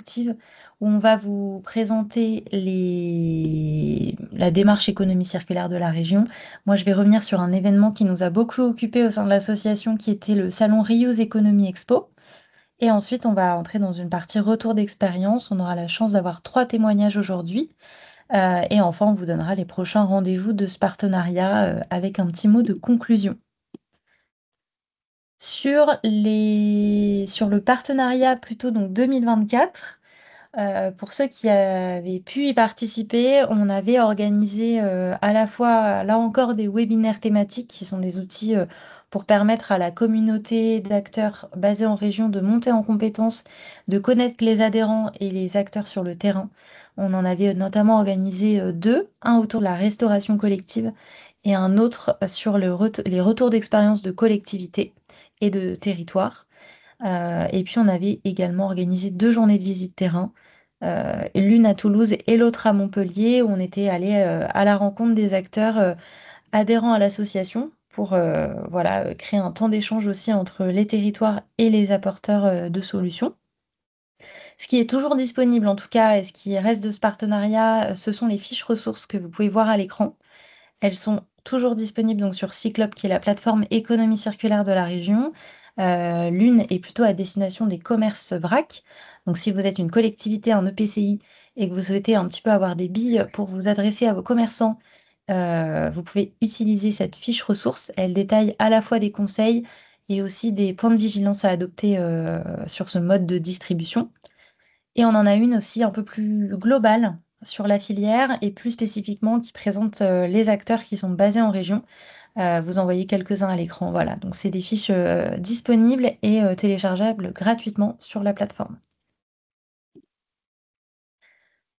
collective où on va vous présenter la démarche économie circulaire de la région. Moi, je vais revenir sur un événement qui nous a beaucoup occupé au sein de l'association, qui était le salon Reuse Economy Expo. Et ensuite, on va entrer dans une partie retour d'expérience. On aura la chance d'avoir 3 témoignages aujourd'hui. Et enfin, on vous donnera les prochains rendez-vous de ce partenariat avec un petit mot de conclusion. Sur le partenariat plutôt donc 2024, pour ceux qui avaient pu y participer, on avait organisé à la fois, là encore, des webinaires thématiques qui sont des outils pour permettre à la communauté d'acteurs basés en région de monter en compétences, de connaître les adhérents et les acteurs sur le terrain. On en avait notamment organisé deux, un autour de la restauration collective et un autre sur les retours d'expérience de collectivité et de territoire. Et puis on avait également organisé 2 journées de visite terrain, l'une à Toulouse et l'autre à Montpellier, où on était allé à la rencontre des acteurs adhérents à l'association pour voilà, créer un temps d'échange aussi entre les territoires et les apporteurs de solutions. Ce qui est toujours disponible en tout cas, et ce qui reste de ce partenariat, ce sont les fiches ressources que vous pouvez voir à l'écran. Elles sont toujours disponibles donc sur Cyclope, qui est la plateforme économie circulaire de la région. L'une est plutôt à destination des commerces vrac. Donc, si vous êtes une collectivité, un EPCI, et que vous souhaitez un petit peu avoir des billes pour vous adresser à vos commerçants, vous pouvez utiliser cette fiche ressource. Elle détaille à la fois des conseils et aussi des points de vigilance à adopter sur ce mode de distribution. Et on en a une aussi un peu plus globale sur la filière et plus spécifiquement qui présente les acteurs qui sont basés en région. Vous en voyez quelques-uns à l'écran. Voilà, donc c'est des fiches disponibles et téléchargeables gratuitement sur la plateforme.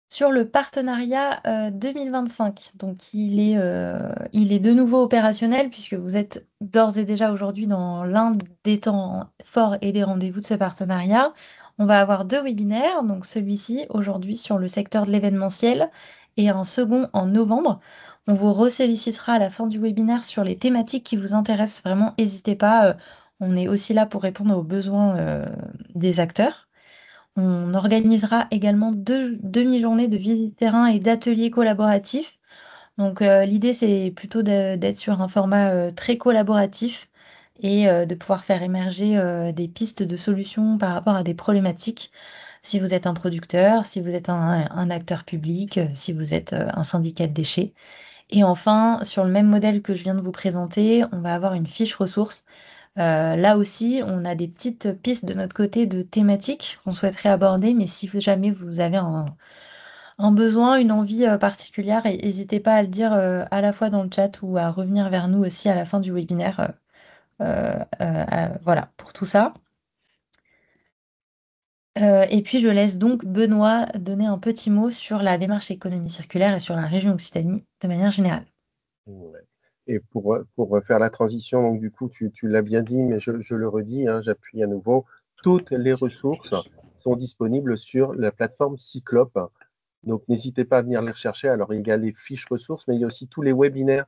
Sur le partenariat 2025, donc il est de nouveau opérationnel puisque vous êtes d'ores et déjà aujourd'hui dans l'un des temps forts et des rendez-vous de ce partenariat. On va avoir 2 webinaires, donc celui-ci aujourd'hui sur le secteur de l'événementiel et un second en novembre. On vous resollicitera à la fin du webinaire sur les thématiques qui vous intéressent. Vraiment, n'hésitez pas. On est aussi là pour répondre aux besoins des acteurs. On organisera également 2 demi-journées de visite terrain et d'ateliers collaboratifs. Donc l'idée, c'est plutôt d'être sur un format très collaboratif et de pouvoir faire émerger des pistes de solutions par rapport à des problématiques. Si vous êtes un producteur, si vous êtes un acteur public, si vous êtes un syndicat de déchets. Et enfin, sur le même modèle que je viens de vous présenter, on va avoir une fiche ressource. Là aussi, on a des petites pistes de notre côté de thématiques qu'on souhaiterait aborder, mais si jamais vous avez un besoin, une envie particulière, n'hésitez pas à le dire à la fois dans le chat ou à revenir vers nous aussi à la fin du webinaire. Voilà, pour tout ça. Et puis, je laisse donc Benoît donner un petit mot sur la démarche économie circulaire et sur la région Occitanie de manière générale. Ouais. Et pour faire la transition, donc du coup, tu l'as bien dit, mais je le redis, hein, j'appuie à nouveau, toutes les ressources sont disponibles sur la plateforme Cyclope. Donc, n'hésitez pas à venir les rechercher. Alors, il y a les fiches ressources, mais il y a aussi tous les webinaires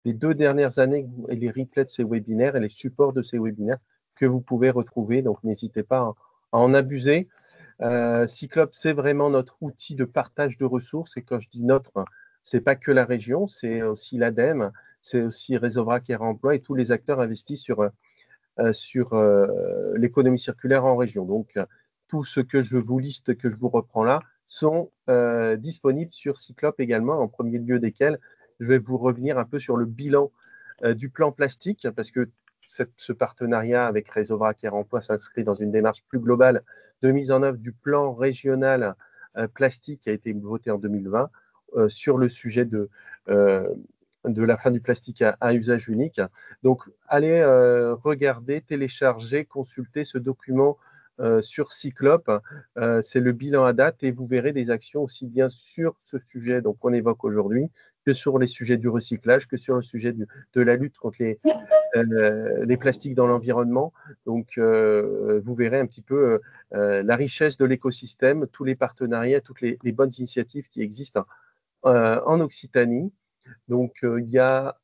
des 2 dernières années et les replays de ces webinaires et les supports de ces webinaires que vous pouvez retrouver. Donc, n'hésitez pas à en abuser. Cyclope, c'est vraiment notre outil de partage de ressources. Et quand je dis notre, c'est pas que la région, c'est aussi l'ADEME, c'est aussi Réseau Vrac et Emploi et tous les acteurs investis sur l'économie circulaire en région. Donc, tout ce que je vous liste, que je vous reprends là, sont disponibles sur Cyclope également, en premier lieu desquels je vais vous revenir un peu sur le bilan du plan plastique, parce que ce partenariat avec Réseau Vrac et Emploi s'inscrit dans une démarche plus globale de mise en œuvre du plan régional plastique qui a été voté en 2020 sur le sujet de la fin du plastique à usage unique. Donc, allez regarder, télécharger, consulter ce document sur Cyclope. C'est le bilan à date et vous verrez des actions aussi bien sur ce sujet qu'on évoque aujourd'hui que sur les sujets du recyclage, que sur le sujet de la lutte contre les plastiques dans l'environnement. Donc, vous verrez un petit peu la richesse de l'écosystème, tous les partenariats, toutes les bonnes initiatives qui existent en Occitanie. Donc, il y a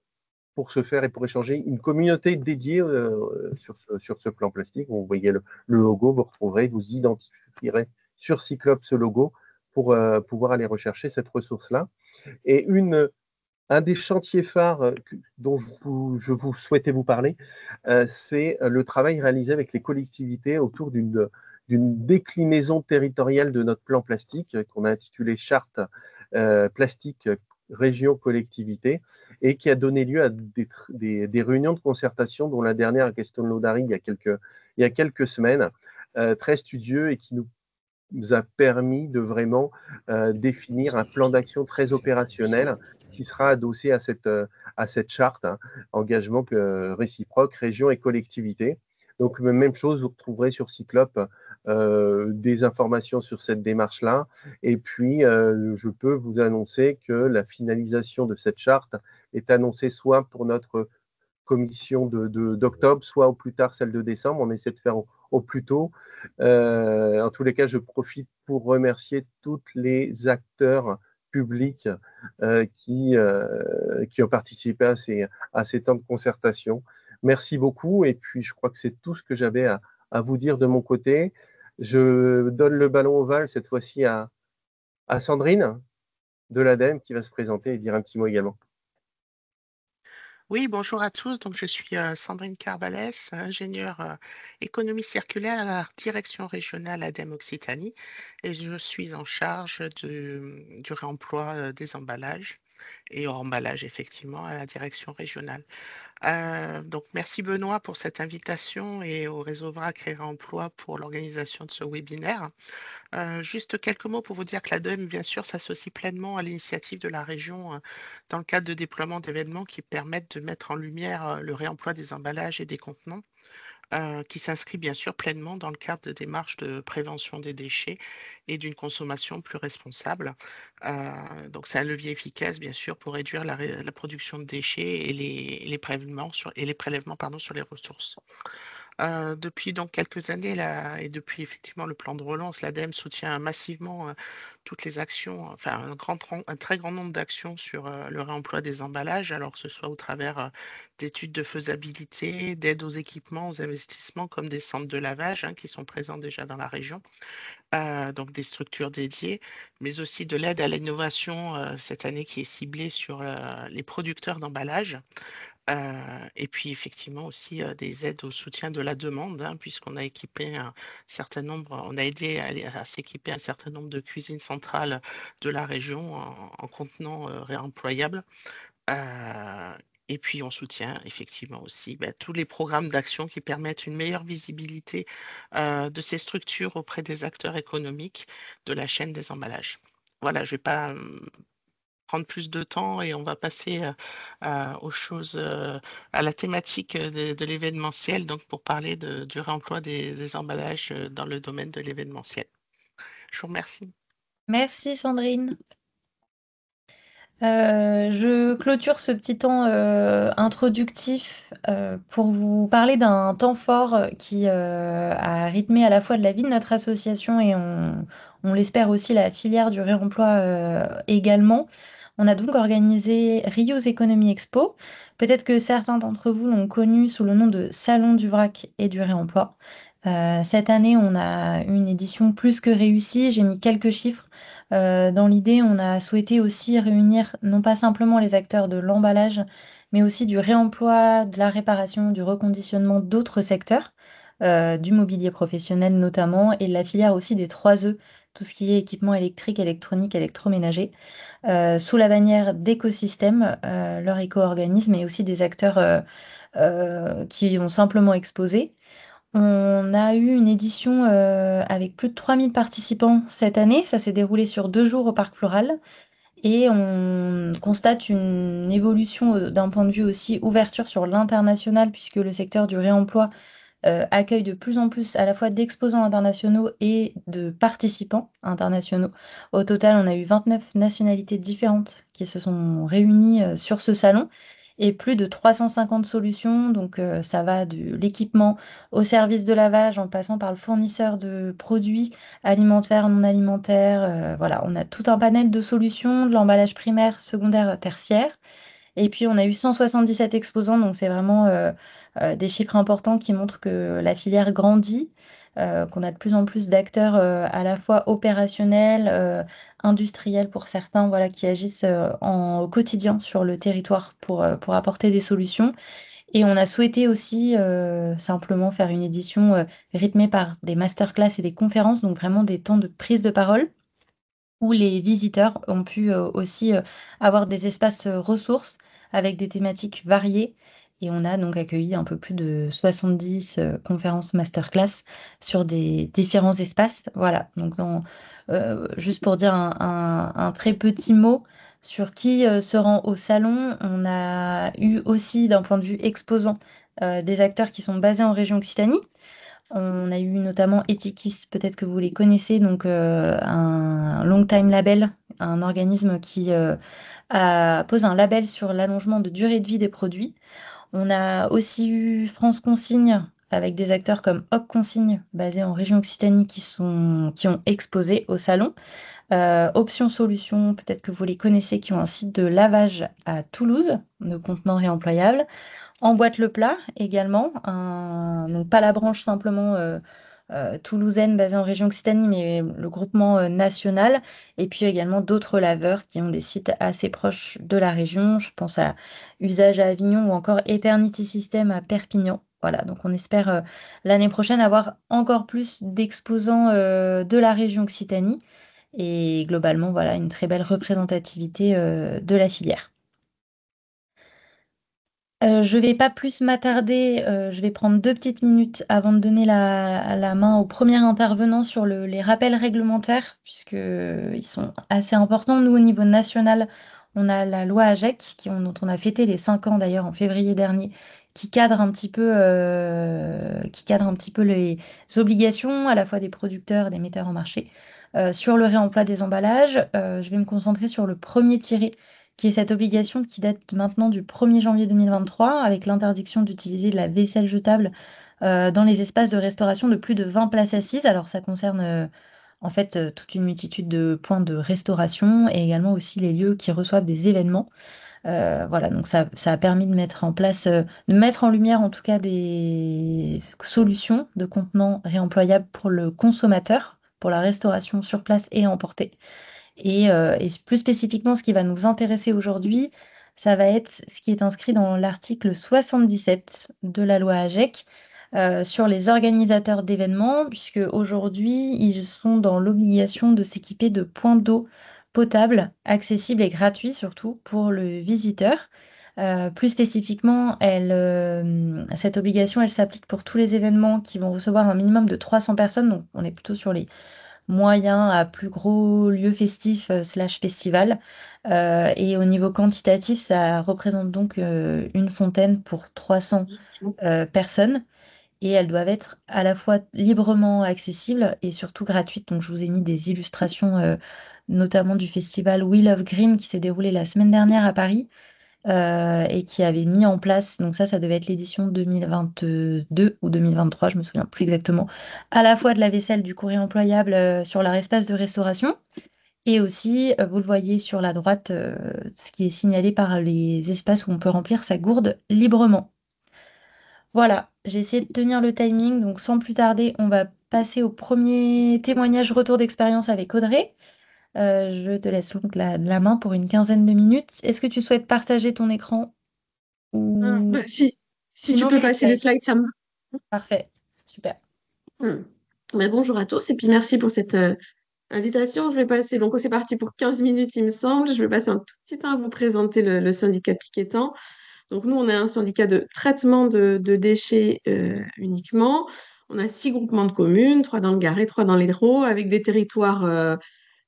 pour se faire et pour échanger une communauté dédiée sur ce plan plastique. Vous voyez le logo, vous retrouverez, vous identifierez sur Cyclope ce logo pour pouvoir aller rechercher cette ressource-là. Et un des chantiers phares dont je vous souhaitais vous parler, c'est le travail réalisé avec les collectivités autour d'une déclinaison territoriale de notre plan plastique qu'on a intitulé Charte plastique région collectivité et qui a donné lieu à des réunions de concertation dont la dernière à Castelnaudary il y a quelques semaines, très studieux et qui nous a permis de vraiment définir un plan d'action très opérationnel qui sera adossé à cette charte, hein, engagement réciproque, région et collectivité. Donc, même chose, vous retrouverez sur Cyclope des informations sur cette démarche-là. Et puis, je peux vous annoncer que la finalisation de cette charte est annoncée soit pour notre commission d'octobre, soit au plus tard celle de décembre. On essaie de faire au plus tôt. En tous les cas, je profite pour remercier tous les acteurs publics qui ont participé à ces temps de concertation. Merci beaucoup. Et puis, je crois que c'est tout ce que j'avais à vous dire de mon côté. Je donne le ballon ovale cette fois-ci à Sandrine de l'ADEME qui va se présenter et dire un petit mot également. Oui, bonjour à tous. Donc, je suis Sandrine Carvalès, ingénieure économie circulaire à la direction régionale ADEME Occitanie et je suis en charge du réemploi des emballages et hors emballage, effectivement, à la direction régionale. Donc, merci Benoît pour cette invitation et au réseau VRAC et Réemploi pour l'organisation de ce webinaire. Juste quelques mots pour vous dire que l'ADEME, bien sûr, s'associe pleinement à l'initiative de la région dans le cadre de déploiement d'événements qui permettent de mettre en lumière le réemploi des emballages et des contenants, qui s'inscrit bien sûr pleinement dans le cadre de démarches de prévention des déchets et d'une consommation plus responsable. Donc c'est un levier efficace, bien sûr, pour réduire la production de déchets et les prélèvements pardon, sur les ressources. Depuis donc quelques années là, et depuis effectivement le plan de relance, l'ADEME soutient massivement toutes les actions, enfin un très grand nombre d'actions sur le réemploi des emballages, alors que ce soit au travers d'études de faisabilité, d'aide aux équipements, aux investissements, comme des centres de lavage hein, qui sont présents déjà dans la région, donc des structures dédiées, mais aussi de l'aide à l'innovation cette année qui est ciblée sur les producteurs d'emballages. Et puis effectivement aussi des aides au soutien de la demande, hein, puisqu'on a équipé un certain nombre, on a aidé à s'équiper un certain nombre de cuisines centrales de la région en contenants réemployables. Euh, et puis on soutient effectivement aussi tous les programmes d'action qui permettent une meilleure visibilité de ces structures auprès des acteurs économiques de la chaîne des emballages. Voilà, je ne vais pas prendre plus de temps et on va passer aux choses, à la thématique de l'événementiel, donc pour parler du réemploi des emballages dans le domaine de l'événementiel. Je vous remercie. Merci Sandrine. Je clôture ce petit temps introductif pour vous parler d'un temps fort qui a rythmé à la fois de la vie de notre association et on l'espère aussi la filière du réemploi également. On a donc organisé Rio's Economy Expo. Peut-être que certains d'entre vous l'ont connu sous le nom de Salon du vrac et du réemploi. Cette année, on a une édition plus que réussie. J'ai mis quelques chiffres. Dans l'idée, on a souhaité aussi réunir non pas simplement les acteurs de l'emballage, mais aussi du réemploi, de la réparation, du reconditionnement d'autres secteurs, du mobilier professionnel notamment, et de la filière aussi des 3 E, tout ce qui est équipement électrique, électronique, électroménager, sous la bannière d'écosystèmes, leur éco-organisme, et aussi des acteurs qui ont simplement exposé. On a eu une édition avec plus de 3000 participants cette année. Ça s'est déroulé sur 2 jours au Parc Floral. Et on constate une évolution d'un point de vue aussi ouverture sur l'international, puisque le secteur du réemploi accueille de plus en plus à la fois d'exposants internationaux et de participants internationaux. Au total, on a eu 29 nationalités différentes qui se sont réunies sur ce salon et plus de 350 solutions. Donc ça va de l'équipement au service de lavage en passant par le fournisseur de produits alimentaires, non alimentaires. Voilà, on a tout un panel de solutions, de l'emballage primaire, secondaire, tertiaire. Et puis, on a eu 177 exposants, donc c'est vraiment des chiffres importants qui montrent que la filière grandit. qu'on a de plus en plus d'acteurs à la fois opérationnels, industriels pour certains, voilà, qui agissent au quotidien sur le territoire pour apporter des solutions. Et on a souhaité aussi simplement faire une édition rythmée par des masterclass et des conférences, donc vraiment des temps de prise de parole où les visiteurs ont pu aussi avoir des espaces ressources avec des thématiques variées. Et on a donc accueilli un peu plus de 70 conférences masterclass sur des différents espaces. Voilà, donc juste pour dire un très petit mot sur qui se rend au salon, on a eu aussi d'un point de vue exposant des acteurs qui sont basés en région Occitanie. On a eu notamment Etikis, peut-être que vous les connaissez, donc un long time label, un organisme qui pose un label sur l'allongement de durée de vie des produits. On a aussi eu France Consigne avec des acteurs comme Hoc Consigne, basés en région Occitanie, qui ont exposé au salon. Option Solutions, peut-être que vous les connaissez, qui ont un site de lavage à Toulouse de contenants réemployables. Emboîte le plat également, donc pas la branche simplement toulousaine basée en région Occitanie, mais le groupement national. Et puis également d'autres laveurs qui ont des sites assez proches de la région. Je pense à Usage à Avignon ou encore Eternity System à Perpignan. Voilà, donc on espère l'année prochaine avoir encore plus d'exposants de la région Occitanie et globalement, voilà, une très belle représentativité de la filière. Je vais pas plus m'attarder, je vais prendre 2 petites minutes avant de donner la main au premier intervenant sur les rappels réglementaires, puisqu'ils sont assez importants. Nous, au niveau national, on a la loi AGEC, dont on a fêté les 5 ans d'ailleurs en février dernier, qui cadre un petit peu les obligations à la fois des producteurs et des metteurs en marché. Sur le réemploi des emballages, je vais me concentrer sur le premier tiré qui est cette obligation qui date maintenant du 1er janvier 2023, avec l'interdiction d'utiliser de la vaisselle jetable dans les espaces de restauration de plus de 20 places assises. Alors ça concerne en fait toute une multitude de points de restauration et également aussi les lieux qui reçoivent des événements. Voilà, donc ça a permis de mettre en place, de mettre en lumière en tout cas des solutions de contenants réemployables pour le consommateur, pour la restauration sur place et à emporter. Et plus spécifiquement, ce qui va nous intéresser aujourd'hui, ça va être ce qui est inscrit dans l'article 77 de la loi AGEC sur les organisateurs d'événements, puisque aujourd'hui, ils sont dans l'obligation de s'équiper de points d'eau potable, accessibles et gratuits surtout pour le visiteur. Plus spécifiquement, cette obligation, elle s'applique pour tous les événements qui vont recevoir un minimum de 300 personnes, donc on est plutôt sur les moyen à plus gros lieu festif slash festival. Et au niveau quantitatif, ça représente donc une fontaine pour 300 personnes. Et elles doivent être à la fois librement accessibles et surtout gratuites. Donc je vous ai mis des illustrations, notamment du festival Wheel of Green qui s'est déroulé la semaine dernière à Paris et qui avait mis en place, donc ça devait être l'édition 2022 ou 2023, je me souviens plus exactement, à la fois de la vaisselle du courrier employable sur leur espace de restauration et aussi, vous le voyez sur la droite, ce qui est signalé par les espaces où on peut remplir sa gourde librement. Voilà, j'ai essayé de tenir le timing, donc sans plus tarder, on va passer au premier témoignage retour d'expérience avec Audrey. Je te laisse donc la main pour une quinzaine de minutes. Est-ce que tu souhaites partager ton écran ou Si tu sinon peux les passer les slides? slides, ça me va. Parfait, super. Hmm. Bonjour à tous et puis merci pour cette invitation. Je vais passer, donc c'est parti pour 15 minutes, il me semble. Je vais passer un tout petit temps à vous présenter le syndicat Piquetan. Donc nous, on est un syndicat de traitement de déchets uniquement. On a 6 groupements de communes, 3 dans le Gard et 3 dans l'Hérault, avec des territoires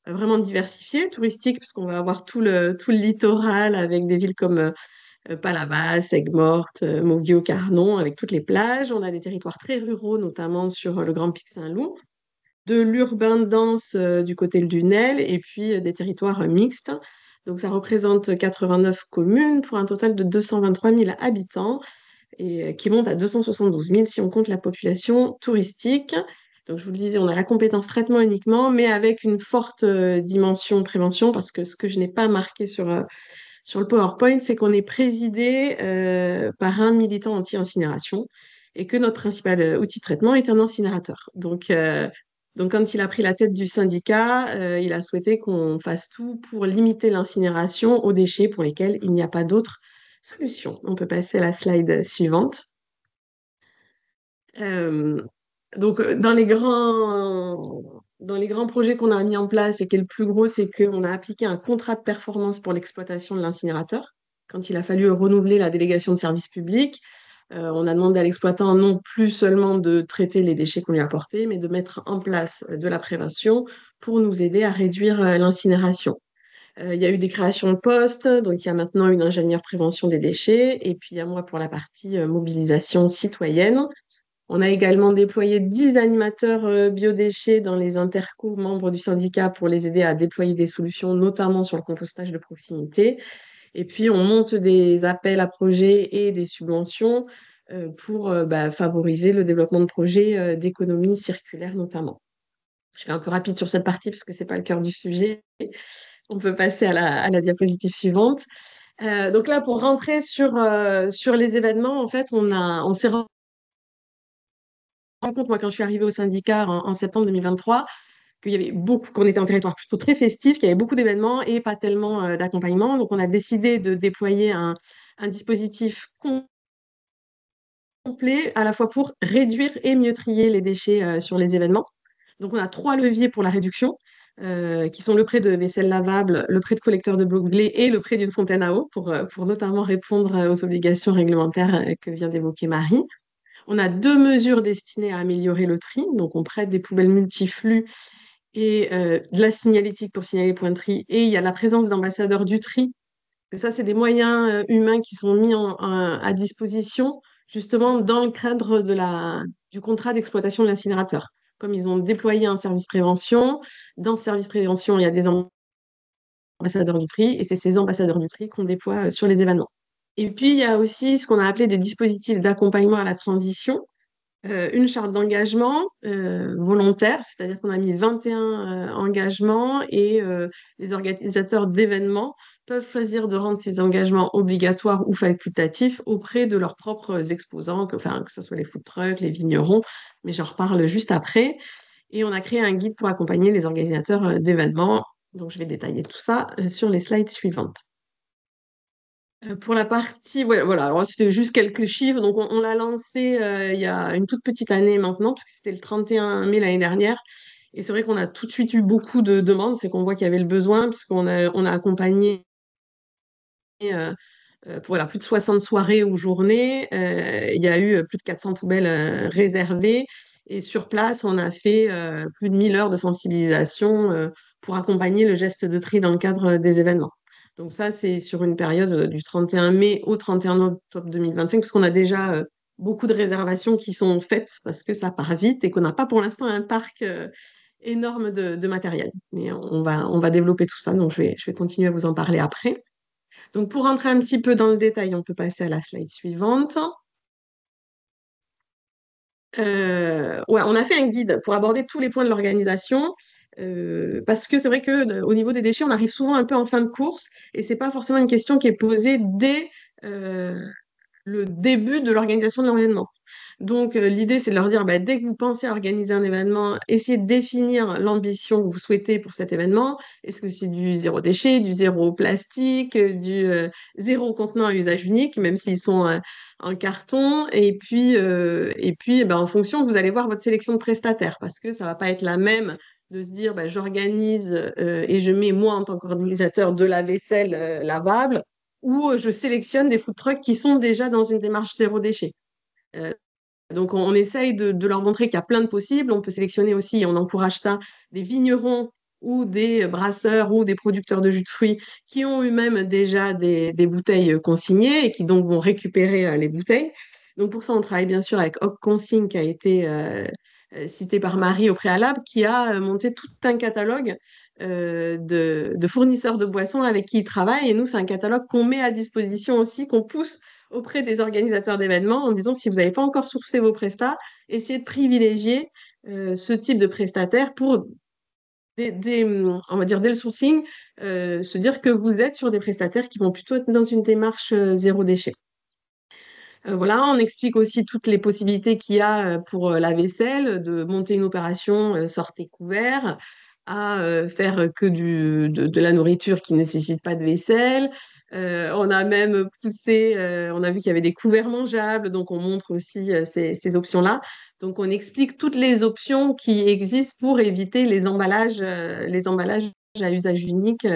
vraiment diversifiés, touristiques, puisqu'on va avoir tout le littoral avec des villes comme Palavas, Aigues-Mortes, Moguio, Carnon, avec toutes les plages. On a des territoires très ruraux, notamment sur le Grand Pic Saint-Loup, de l'urbain dense du côté du Lunel, et puis des territoires mixtes. Donc ça représente 89 communes pour un total de 223 000 habitants et qui monte à 272 000 si on compte la population touristique. Donc je vous le disais, on a la compétence traitement uniquement, mais avec une forte dimension prévention, parce que ce que je n'ai pas marqué sur le PowerPoint, c'est qu'on est présidé par un militant anti-incinération et que notre principal outil de traitement est un incinérateur. Donc, quand il a pris la tête du syndicat, il a souhaité qu'on fasse tout pour limiter l'incinération aux déchets pour lesquels il n'y a pas d'autre solution. On peut passer à la slide suivante. Euh, donc, dans les grands projets qu'on a mis en place et qui est le plus gros, c'est qu'on a appliqué un contrat de performance pour l'exploitation de l'incinérateur. Quand il a fallu renouveler la délégation de service public, on a demandé à l'exploitant non plus seulement de traiter les déchets qu'on lui a apportés, mais de mettre en place de la prévention pour nous aider à réduire l'incinération. Il y a eu des créations de postes, donc il y a maintenant une ingénieure prévention des déchets, et puis il y a moi pour la partie mobilisation citoyenne. On a également déployé 10 animateurs biodéchets dans les intercos membres du syndicat pour les aider à déployer des solutions, notamment sur le compostage de proximité. Et puis, on monte des appels à projets et des subventions pour favoriser le développement de projets d'économie circulaire, notamment. Je fais un peu rapide sur cette partie parce que ce n'est pas le cœur du sujet. On peut passer à la diapositive suivante. Donc là, pour rentrer sur les événements, en fait, on s'est rendu compte, moi, quand je suis arrivée au syndicat en septembre 2023, qu'il y avait beaucoup, qu'on était en territoire plutôt très festif, qu'il y avait beaucoup d'événements et pas tellement d'accompagnement. Donc, on a décidé de déployer un dispositif complet à la fois pour réduire et mieux trier les déchets sur les événements. Donc, on a 3 leviers pour la réduction, qui sont le prêt de vaisselle lavable, le prêt de collecteur de blocs blés et le prêt d'une fontaine à eau pour notamment répondre aux obligations réglementaires que vient d'évoquer Marie. On a 2 mesures destinées à améliorer le tri. Donc, on prête des poubelles multiflux et de la signalétique pour signaler les points de tri. Et il y a la présence d'ambassadeurs du tri. Ça, c'est des moyens humains qui sont mis à disposition justement dans le cadre du contrat d'exploitation de l'incinérateur. Comme ils ont déployé un service prévention, dans ce service prévention, il y a des ambassadeurs du tri et c'est ces ambassadeurs du tri qu'on déploie sur les événements. Et puis, il y a aussi ce qu'on a appelé des dispositifs d'accompagnement à la transition. Une charte d'engagement volontaire, c'est-à-dire qu'on a mis 21 engagements et les organisateurs d'événements peuvent choisir de rendre ces engagements obligatoires ou facultatifs auprès de leurs propres exposants, que ce soit les food trucks, les vignerons, mais j'en reparle juste après. Et on a créé un guide pour accompagner les organisateurs d'événements. Donc, je vais détailler tout ça sur les slides suivantes. Pour la partie, ouais, voilà, alors c'était juste quelques chiffres. Donc, on l'a lancé il y a une toute petite année maintenant, puisque c'était le 31 mai l'année dernière. Et c'est vrai qu'on a tout de suite eu beaucoup de demandes. C'est qu'on voit qu'il y avait le besoin, puisqu'on a accompagné voilà, plus de 60 soirées ou journées. Il y a eu plus de 400 poubelles réservées. Et sur place, on a fait plus de 1000 heures de sensibilisation pour accompagner le geste de tri dans le cadre des événements. Donc ça, c'est sur une période du 31 mai au 31 octobre 2025, parce qu'on a déjà beaucoup de réservations qui sont faites parce que ça part vite et qu'on n'a pas pour l'instant un parc énorme de matériel. Mais on va développer tout ça, donc je vais continuer à vous en parler après. Donc, pour rentrer un petit peu dans le détail, on peut passer à la slide suivante. Ouais, on a fait un guide pour aborder tous les points de l'organisation. Parce que c'est vrai qu'au niveau des déchets, on arrive souvent un peu en fin de course et c'est pas forcément une question qui est posée dès le début de l'organisation de l'événement. Donc, l'idée, c'est de leur dire, bah, dès que vous pensez à organiser un événement, essayez de définir l'ambition que vous souhaitez pour cet événement. Est-ce que c'est du zéro déchet, du zéro plastique, du zéro contenant à usage unique, même s'ils sont en carton. Et puis eh ben, en fonction, vous allez voir votre sélection de prestataires, parce que ça ne va pas être la même de se dire, bah, j'organise et je mets, moi, en tant qu'organisateur, de la vaisselle lavable, ou je sélectionne des food trucks qui sont déjà dans une démarche zéro déchet. Donc, on essaye de leur montrer qu'il y a plein de possibles. On peut sélectionner aussi, et on encourage ça, des vignerons ou des brasseurs ou des producteurs de jus de fruits qui ont eux-mêmes déjà des bouteilles consignées et qui donc vont récupérer les bouteilles. Donc, pour ça, on travaille bien sûr avec Hoc Consigne, qui a été cité par Marie au préalable, qui a monté tout un catalogue de fournisseurs de boissons avec qui il travaille. Et nous, c'est un catalogue qu'on met à disposition aussi, qu'on pousse auprès des organisateurs d'événements en disant si vous n'avez pas encore sourcé vos prestats, essayez de privilégier ce type de prestataire pour, on va dire dès le sourcing, se dire que vous êtes sur des prestataires qui vont plutôt être dans une démarche zéro déchet. Voilà, on explique aussi toutes les possibilités qu'il y a pour la vaisselle, de monter une opération sortez couvert, à faire que de la nourriture qui ne nécessite pas de vaisselle. On a même poussé, on a vu qu'il y avait des couverts mangeables, donc on montre aussi ces options-là. Donc on explique toutes les options qui existent pour éviter les emballages à usage unique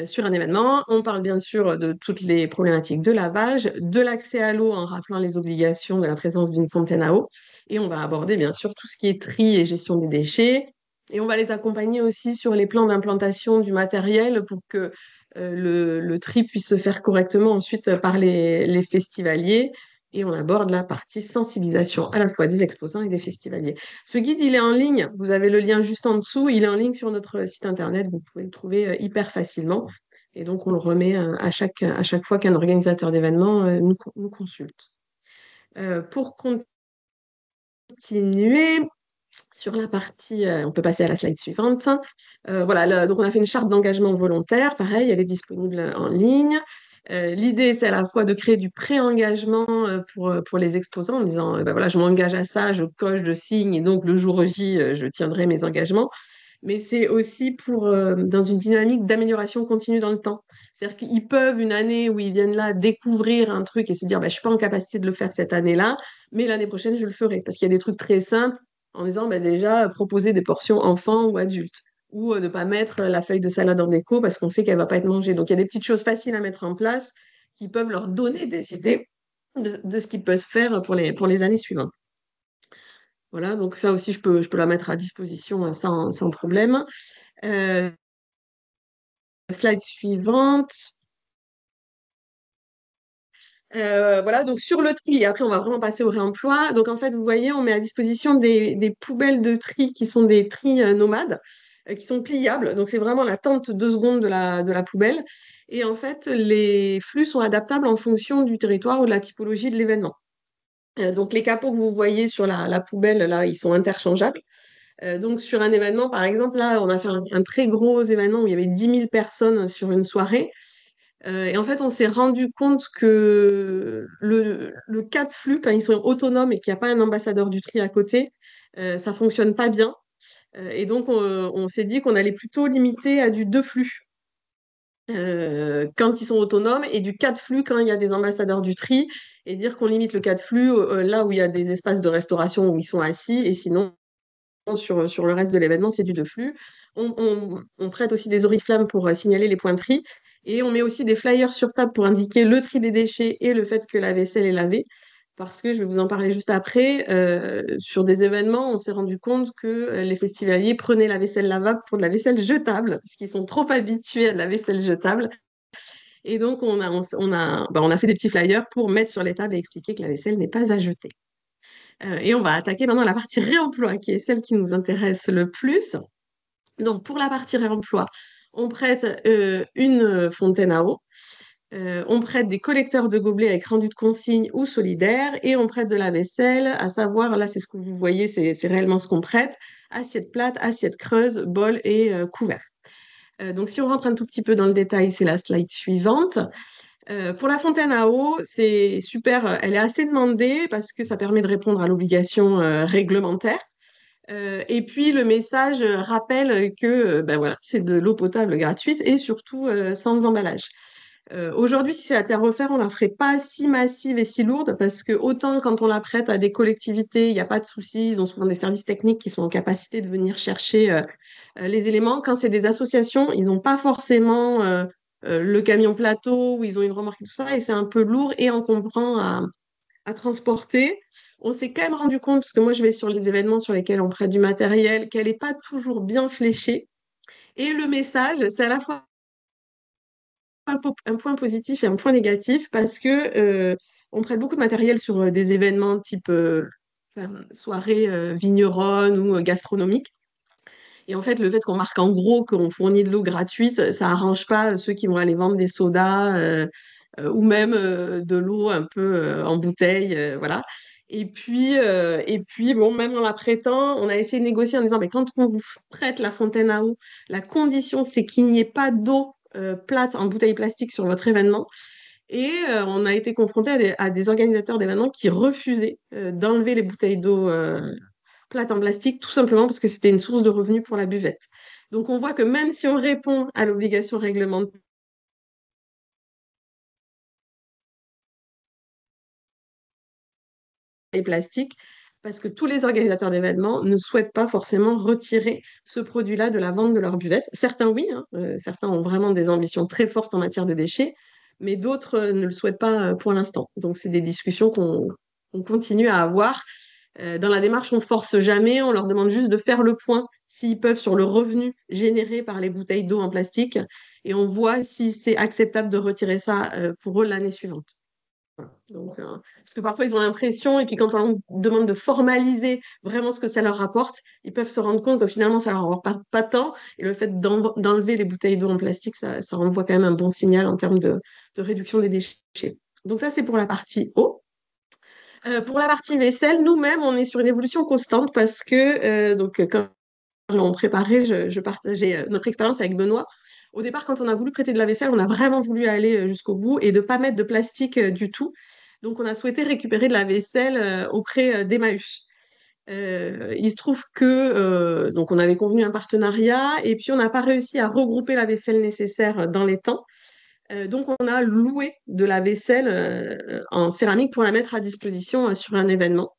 sur un événement. On parle bien sûr de toutes les problématiques de lavage, de l'accès à l'eau en rappelant les obligations de la présence d'une fontaine à eau. Et on va aborder bien sûr tout ce qui est tri et gestion des déchets. Et on va les accompagner aussi sur les plans d'implantation du matériel pour que le tri puisse se faire correctement ensuite par les festivaliers. Et on aborde la partie sensibilisation à la fois des exposants et des festivaliers. Ce guide, il est en ligne. Vous avez le lien juste en dessous. Il est en ligne sur notre site internet. Vous pouvez le trouver hyper facilement. Et donc, on le remet à chaque fois qu'un organisateur d'événement nous consulte. Pour continuer sur la partie, on peut passer à la slide suivante. Voilà, donc on a fait une charte d'engagement volontaire. Pareil, elle est disponible en ligne. L'idée, c'est à la fois de créer du pré-engagement pour les exposants en disant, ben voilà, je m'engage à ça, je coche, je signe, et donc le jour J, je tiendrai mes engagements. Mais c'est aussi dans une dynamique d'amélioration continue dans le temps. C'est-à-dire qu'ils peuvent, une année où ils viennent là, découvrir un truc et se dire, ben, je ne suis pas en capacité de le faire cette année-là, mais l'année prochaine, je le ferai. Parce qu'il y a des trucs très simples en disant, ben, déjà, proposer des portions enfants ou adultes ou ne pas mettre la feuille de salade en déco parce qu'on sait qu'elle ne va pas être mangée. Donc, il y a des petites choses faciles à mettre en place qui peuvent leur donner des idées de ce qui peut se faire pour les années suivantes. Voilà, donc ça aussi, je peux la mettre à disposition sans problème. Euh, Slide suivante. Voilà, donc sur le tri, et après on va vraiment passer au réemploi. Donc en fait, vous voyez, on met à disposition des poubelles de tri qui sont des tris nomades, qui sont pliables. Donc c'est vraiment la tente 2 secondes de la poubelle. Et en fait, les flux sont adaptables en fonction du territoire ou de la typologie de l'événement. Donc les capots que vous voyez sur la poubelle, là, ils sont interchangeables. Donc sur un événement, par exemple, là, on a fait un très gros événement où il y avait 10 000 personnes sur une soirée. Et en fait, on s'est rendu compte que le cas de flux, quand ils sont autonomes et qu'il n'y a pas un ambassadeur du tri à côté, ça fonctionne pas bien. Et donc, on s'est dit qu'on allait plutôt limiter à du 2 flux quand ils sont autonomes et du 4 flux quand il y a des ambassadeurs du tri et dire qu'on limite le 4 flux là où il y a des espaces de restauration où ils sont assis et sinon, sur le reste de l'événement, c'est du 2 flux. On prête aussi des oriflammes pour signaler les points de tri. Et on met aussi des flyers sur table pour indiquer le tri des déchets et le fait que la vaisselle est lavée. Parce que je vais vous en parler juste après, sur des événements, on s'est rendu compte que les festivaliers prenaient la vaisselle lavable pour de la vaisselle jetable, parce qu'ils sont trop habitués à de la vaisselle jetable. Et donc, on a fait des petits flyers pour mettre sur les tables et expliquer que la vaisselle n'est pas à jeter. Et on va attaquer maintenant la partie réemploi, qui est celle qui nous intéresse le plus. Donc, pour la partie réemploi, on prête une fontaine à eau, on prête des collecteurs de gobelets avec rendu de consigne ou solidaire, et on prête de la vaisselle, à savoir, là, c'est ce que vous voyez, c'est réellement ce qu'on prête, assiette plate, assiette creuse, bol et couvert. Donc, si on rentre un tout petit peu dans le détail, c'est la slide suivante. Pour la fontaine à eau, c'est super, elle est assez demandée parce que ça permet de répondre à l'obligation réglementaire. Et puis le message rappelle que ben voilà, c'est de l'eau potable gratuite et surtout sans emballage. Aujourd'hui, si c'est à terre refaire, on ne la ferait pas si massive et si lourde parce que autant quand on la prête à des collectivités, il n'y a pas de souci, ils ont souvent des services techniques qui sont en capacité de venir chercher les éléments. Quand c'est des associations, ils n'ont pas forcément le camion plateau où ils ont une remorque et tout ça, et c'est un peu lourd et encombrant à transporter. On s'est quand même rendu compte, parce que moi je vais sur les événements sur lesquels on prête du matériel, qu'elle n'est pas toujours bien fléchée. Et le message, c'est à la fois un point positif et un point négatif, parce que on prête beaucoup de matériel sur des événements type soirée vigneronne ou gastronomique. Et en fait, le fait qu'on marque en gros qu'on fournit de l'eau gratuite, ça arrange pas ceux qui vont aller vendre des sodas ou même de l'eau un peu en bouteille, voilà. Et puis, bon, même en la prêtant, on a essayé de négocier en disant, mais quand on vous prête la fontaine à eau, la condition, c'est qu'il n'y ait pas d'eau plate en bouteille plastique sur votre événement. Et on a été confronté à des organisateurs d'événements qui refusaient d'enlever les bouteilles d'eau plates en plastique, tout simplement parce que c'était une source de revenus pour la buvette. Donc on voit que même si on répond à l'obligation réglementaire et plastique, parce que tous les organisateurs d'événements ne souhaitent pas forcément retirer ce produit-là de la vente de leur buvette. Certains, oui, hein, certains ont vraiment des ambitions très fortes en matière de déchets, mais d'autres ne le souhaitent pas pour l'instant. Donc, c'est des discussions qu'on continue à avoir. Dans la démarche, on ne force jamais, on leur demande juste de faire le point s'ils peuvent sur le revenu généré par les bouteilles d'eau en plastique, et on voit si c'est acceptable de retirer ça pour eux l'année suivante. Voilà. Donc, parce que parfois, ils ont l'impression, et puis quand on leur demande de formaliser vraiment ce que ça leur rapporte, ils peuvent se rendre compte que finalement, ça leur rapporte pas tant. Et le fait d'enlever les bouteilles d'eau en plastique, ça renvoie quand même un bon signal en termes de réduction des déchets. Donc ça, c'est pour la partie eau. Pour la partie vaisselle, nous-mêmes, on est sur une évolution constante parce que, quand on préparait, je partageais notre expérience avec Benoît. Au départ, quand on a voulu traiter de la vaisselle, on a vraiment voulu aller jusqu'au bout et de ne pas mettre de plastique du tout. Donc, on a souhaité récupérer de la vaisselle auprès d'Emmaüs. Il se trouve que donc on avait convenu un partenariat et puis on n'a pas réussi à regrouper la vaisselle nécessaire dans les temps. Donc, on a loué de la vaisselle en céramique pour la mettre à disposition sur un événement.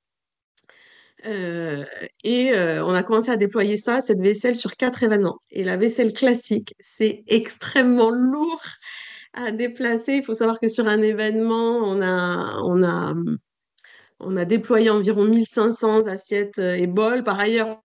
Euh, on a commencé à déployer ça, cette vaisselle, sur 4 événements. Et la vaisselle classique, c'est extrêmement lourd à déplacer. Il faut savoir que sur un événement, on a déployé environ 1500 assiettes et bols. Par ailleurs,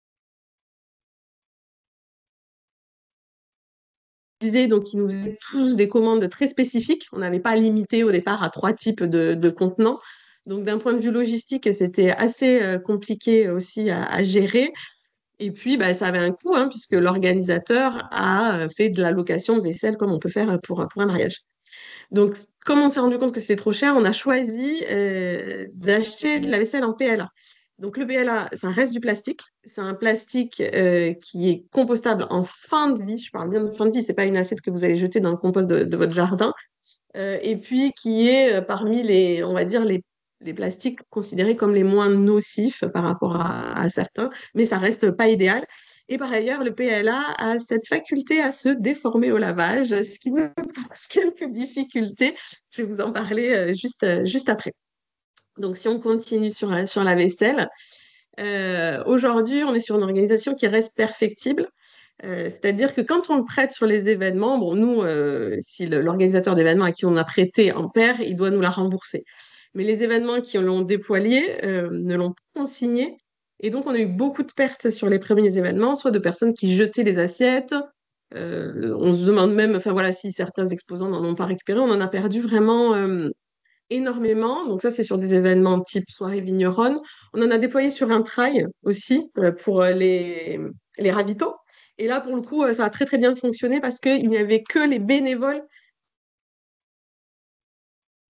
donc ils nous faisaient tous des commandes très spécifiques. On n'avait pas limité au départ à 3 types de contenants. Donc d'un point de vue logistique, c'était assez compliqué aussi à gérer. Et puis, bah, ça avait un coût, hein, puisque l'organisateur a fait de la location de vaisselle comme on peut faire pour un mariage. Donc, comme on s'est rendu compte que c'était trop cher, on a choisi d'acheter de la vaisselle en PLA. Donc, le PLA, ça reste du plastique. C'est un plastique qui est compostable en fin de vie. Je parle bien de fin de vie, c'est pas une assiette que vous allez jeter dans le compost de votre jardin. Et puis, qui est parmi les, on va dire, les plastiques considérés comme les moins nocifs par rapport à certains, mais ça reste pas idéal. Et par ailleurs, le PLA a cette faculté à se déformer au lavage, ce qui me pose quelques difficultés. Je vais vous en parler juste après. Donc, si on continue sur la vaisselle, aujourd'hui, on est sur une organisation qui reste perfectible. C'est-à-dire que quand on le prête sur les événements, bon, nous, si l'organisateur d'événements à qui on a prêté en perd, il doit nous la rembourser. Mais les événements qui l'ont déployé ne l'ont pas consigné. Et donc, on a eu beaucoup de pertes sur les premiers événements, soit de personnes qui jetaient les assiettes. On se demande même, enfin voilà, si certains exposants n'en ont pas récupéré, on en a perdu vraiment énormément. Donc ça, c'est sur des événements type soirée vigneronne. On en a déployé sur un trail aussi pour les ravitaux. Et là, pour le coup, ça a très très bien fonctionné parce qu'il n'y avait que les bénévoles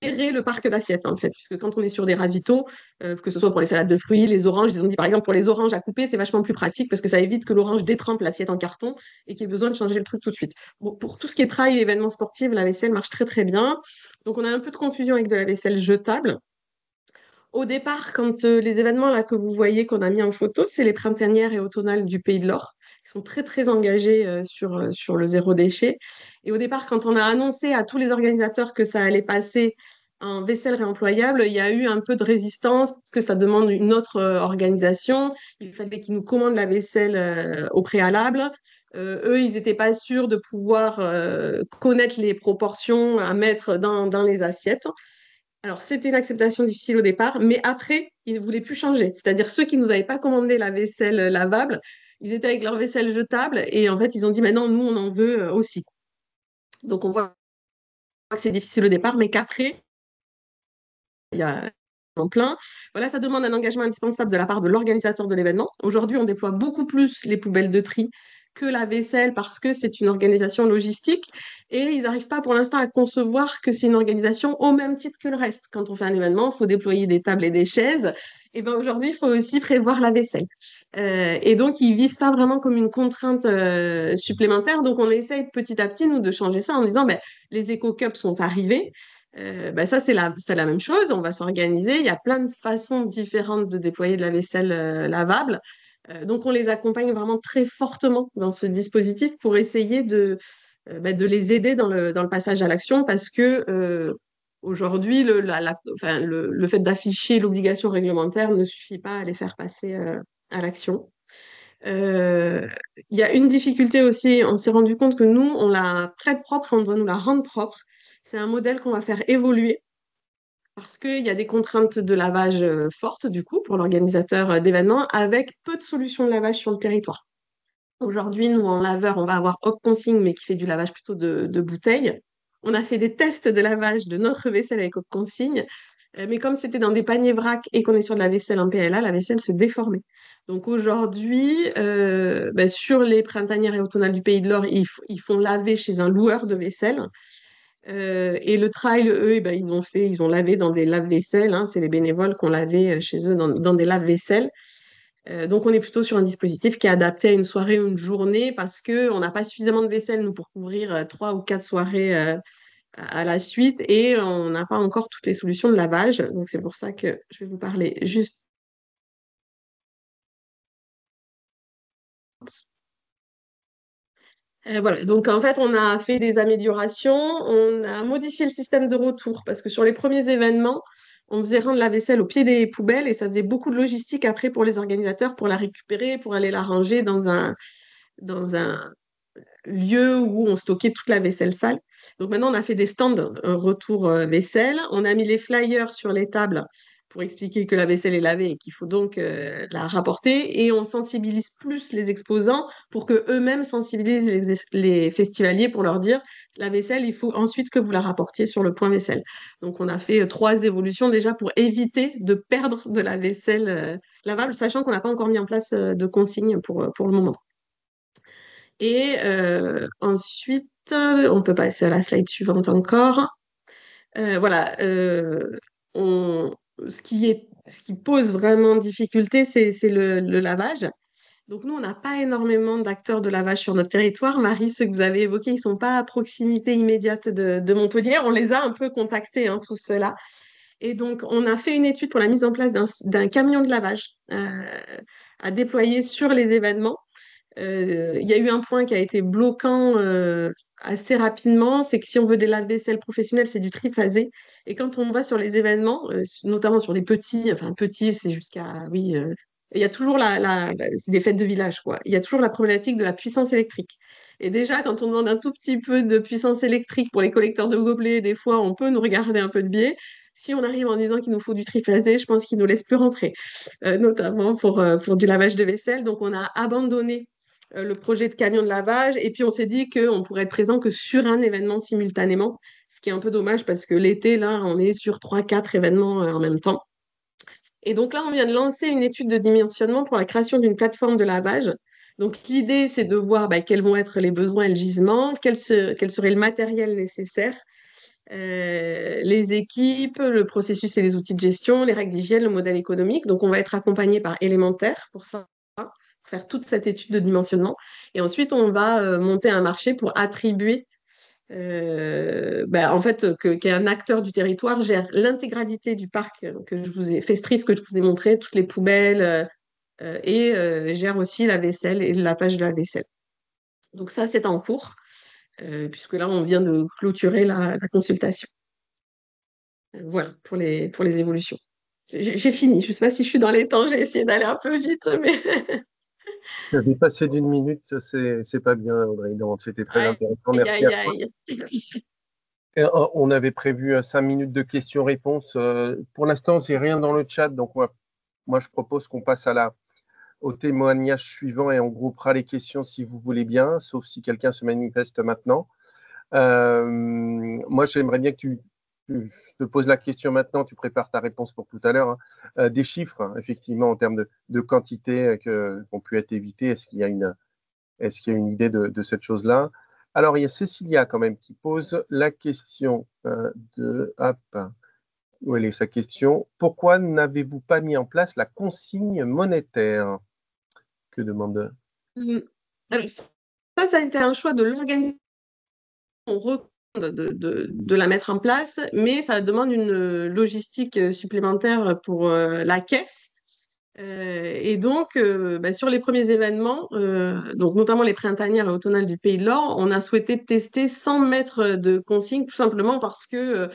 qui géraient le parc d'assiettes, en fait. Puisque quand on est sur des ravitaux, que ce soit pour les salades de fruits, les oranges, ils ont dit par exemple pour les oranges à couper, c'est vachement plus pratique parce que ça évite que l'orange détrempe l'assiette en carton et qu'il y ait besoin de changer le truc tout de suite. Bon, pour tout ce qui est trail et événements sportifs, la vaisselle marche très très bien. Donc on a un peu de confusion avec de la vaisselle jetable. Au départ, quand les événements là, que vous voyez qu'on a mis en photo, c'est les printanières et automnales du Pays de l'Or, qui sont très très engagés sur le zéro déchet. Et au départ, quand on a annoncé à tous les organisateurs que ça allait passer en vaisselle réemployable, il y a eu un peu de résistance parce que ça demande une autre organisation. Il fallait qu'ils nous commandent la vaisselle au préalable. Eux, ils n'étaient pas sûrs de pouvoir connaître les proportions à mettre dans les assiettes. Alors, c'était une acceptation difficile au départ, mais après, ils ne voulaient plus changer. C'est-à-dire ceux qui ne nous avaient pas commandé la vaisselle lavable, ils étaient avec leur vaisselle jetable et en fait, ils ont dit maintenant, nous, on en veut aussi. Donc, on voit que c'est difficile au départ, mais qu'après, il y a en plein. Voilà, ça demande un engagement indispensable de la part de l'organisateur de l'événement. Aujourd'hui, on déploie beaucoup plus les poubelles de tri que la vaisselle parce que c'est une organisation logistique et ils n'arrivent pas pour l'instant à concevoir que c'est une organisation au même titre que le reste. Quand on fait un événement, il faut déployer des tables et des chaises. Et ben aujourd'hui, il faut aussi prévoir la vaisselle. Et donc, ils vivent ça vraiment comme une contrainte supplémentaire. Donc, on essaye petit à petit, nous, de changer ça en disant, ben, les éco-cups sont arrivés. Ça, c'est la même chose. On va s'organiser. Il y a plein de façons différentes de déployer de la vaisselle lavable. Donc, on les accompagne vraiment très fortement dans ce dispositif pour essayer de les aider dans le passage à l'action parce que aujourd'hui, le fait d'afficher l'obligation réglementaire ne suffit pas à les faire passer à l'action. Euh, Il y a une difficulté aussi, on s'est rendu compte que nous, on la prête propre, on doit nous la rendre propre. C'est un modèle qu'on va faire évoluer parce qu'il y a des contraintes de lavage fortes, du coup, pour l'organisateur d'événements, avec peu de solutions de lavage sur le territoire. Aujourd'hui, nous, en laveur, on va avoir Hop Consigne, mais qui fait du lavage plutôt de bouteilles. On a fait des tests de lavage de notre vaisselle avec Hop Consigne, mais comme c'était dans des paniers vrac et qu'on est sur de la vaisselle en PLA, la vaisselle se déformait. Donc aujourd'hui, sur les printanières et automnales du Pays de l'Or, ils font laver chez un loueur de vaisselle. Et le trail, eux, ils ont lavé dans des lave-vaisselle. Hein, c'est les bénévoles qui ont lavé chez eux dans des lave-vaisselle. Donc, on est plutôt sur un dispositif qui est adapté à une soirée ou une journée parce qu'on n'a pas suffisamment de vaisselle, nous, pour couvrir 3 ou 4 soirées à la suite et on n'a pas encore toutes les solutions de lavage. Donc, c'est pour ça que je vais vous parler juste. Voilà, donc en fait, on a fait des améliorations, on a modifié le système de retour parce que sur les premiers événements, on faisait rendre la vaisselle au pied des poubelles et ça faisait beaucoup de logistique après pour les organisateurs pour la récupérer, pour aller la ranger dans un lieu où on stockait toute la vaisselle sale. Donc maintenant, on a fait des stands retour vaisselle. On a mis les flyers sur les tables pour expliquer que la vaisselle est lavée et qu'il faut donc la rapporter. Et on sensibilise plus les exposants pour que eux-mêmes sensibilisent les festivaliers pour leur dire la vaisselle, il faut ensuite que vous la rapportiez sur le point vaisselle. Donc on a fait 3 évolutions déjà pour éviter de perdre de la vaisselle lavable, sachant qu'on n'a pas encore mis en place de consignes pour le moment. Et ensuite, on peut passer à la slide suivante encore. Voilà, ce qui pose vraiment difficulté, c'est le lavage. Donc nous, on n'a pas énormément d'acteurs de lavage sur notre territoire. Marie, ceux que vous avez évoqués, ils ne sont pas à proximité immédiate de Montpellier. On les a un peu contactés, hein, tous ceux-là. Et donc, on a fait une étude pour la mise en place d'un camion de lavage à déployer sur les événements. Il y a eu un point qui a été bloquant assez rapidement, c'est que si on veut des lave-vaisselle professionnels, c'est du triphasé. Et quand on va sur les événements, notamment sur les petits, enfin petits, c'est jusqu'à, oui, il y a toujours c'est des fêtes de village, quoi. Il y a toujours la problématique de la puissance électrique. Et déjà, quand on demande un tout petit peu de puissance électrique pour les collecteurs de gobelets, des fois, on peut nous regarder un peu de biais. Si on arrive en disant qu'il nous faut du triphasé, je pense qu'ils ne nous laissent plus rentrer, notamment pour du lavage de vaisselle. Donc, on a abandonné le projet de camion de lavage. Et puis, on s'est dit qu'on pourrait être présent que sur un événement simultanément, ce qui est un peu dommage parce que l'été, là, on est sur 3, 4 événements en même temps. Et donc là, on vient de lancer une étude de dimensionnement pour la création d'une plateforme de lavage. Donc, l'idée, c'est de voir quels vont être les besoins et le gisement, quel serait le matériel nécessaire, les équipes, le processus et les outils de gestion, les règles d'hygiène, le modèle économique. Donc, on va être accompagné par Élémentaire pour ça, faire toute cette étude de dimensionnement. Et ensuite, on va monter un marché pour attribuer, en fait, qu'un acteur du territoire gère l'intégralité du parc que je vous ai fait strip, que je vous ai montré, toutes les poubelles, et gère aussi la vaisselle et la page de la vaisselle. Donc ça, c'est en cours, puisque là, on vient de clôturer la consultation. Voilà, pour les évolutions. J'ai fini. Je ne sais pas si je suis dans les temps, j'ai essayé d'aller un peu vite, mais... Tu as dépassé d'une minute, c'est pas bien, Audrey. Donc, c'était très Aïe, intéressant. Merci à aïe, toi. aïe. Et, on avait prévu 5 minutes de questions-réponses. Pour l'instant, j'ai rien dans le chat, donc moi je propose qu'on passe au témoignage suivant et on groupera les questions si vous voulez bien, sauf si quelqu'un se manifeste maintenant. Moi, j'aimerais bien que je te pose la question maintenant, tu prépares ta réponse pour tout à l'heure. Hein. Des chiffres, hein, effectivement, en termes de quantité qu'on pu être évitées. Est-ce qu'il y a une idée de cette chose-là? Alors, il y a Cécilia quand même qui pose la question Hop, où elle est sa question? Pourquoi n'avez-vous pas mis en place la consigne monétaire? Que demande? Alors, ça a été un choix de l'organisation. On de la mettre en place, mais ça demande une logistique supplémentaire pour la caisse. Et donc, sur les premiers événements, donc notamment les printanières et automnales du Pays de l'Or, on a souhaité tester sans mettre de consigne, tout simplement parce que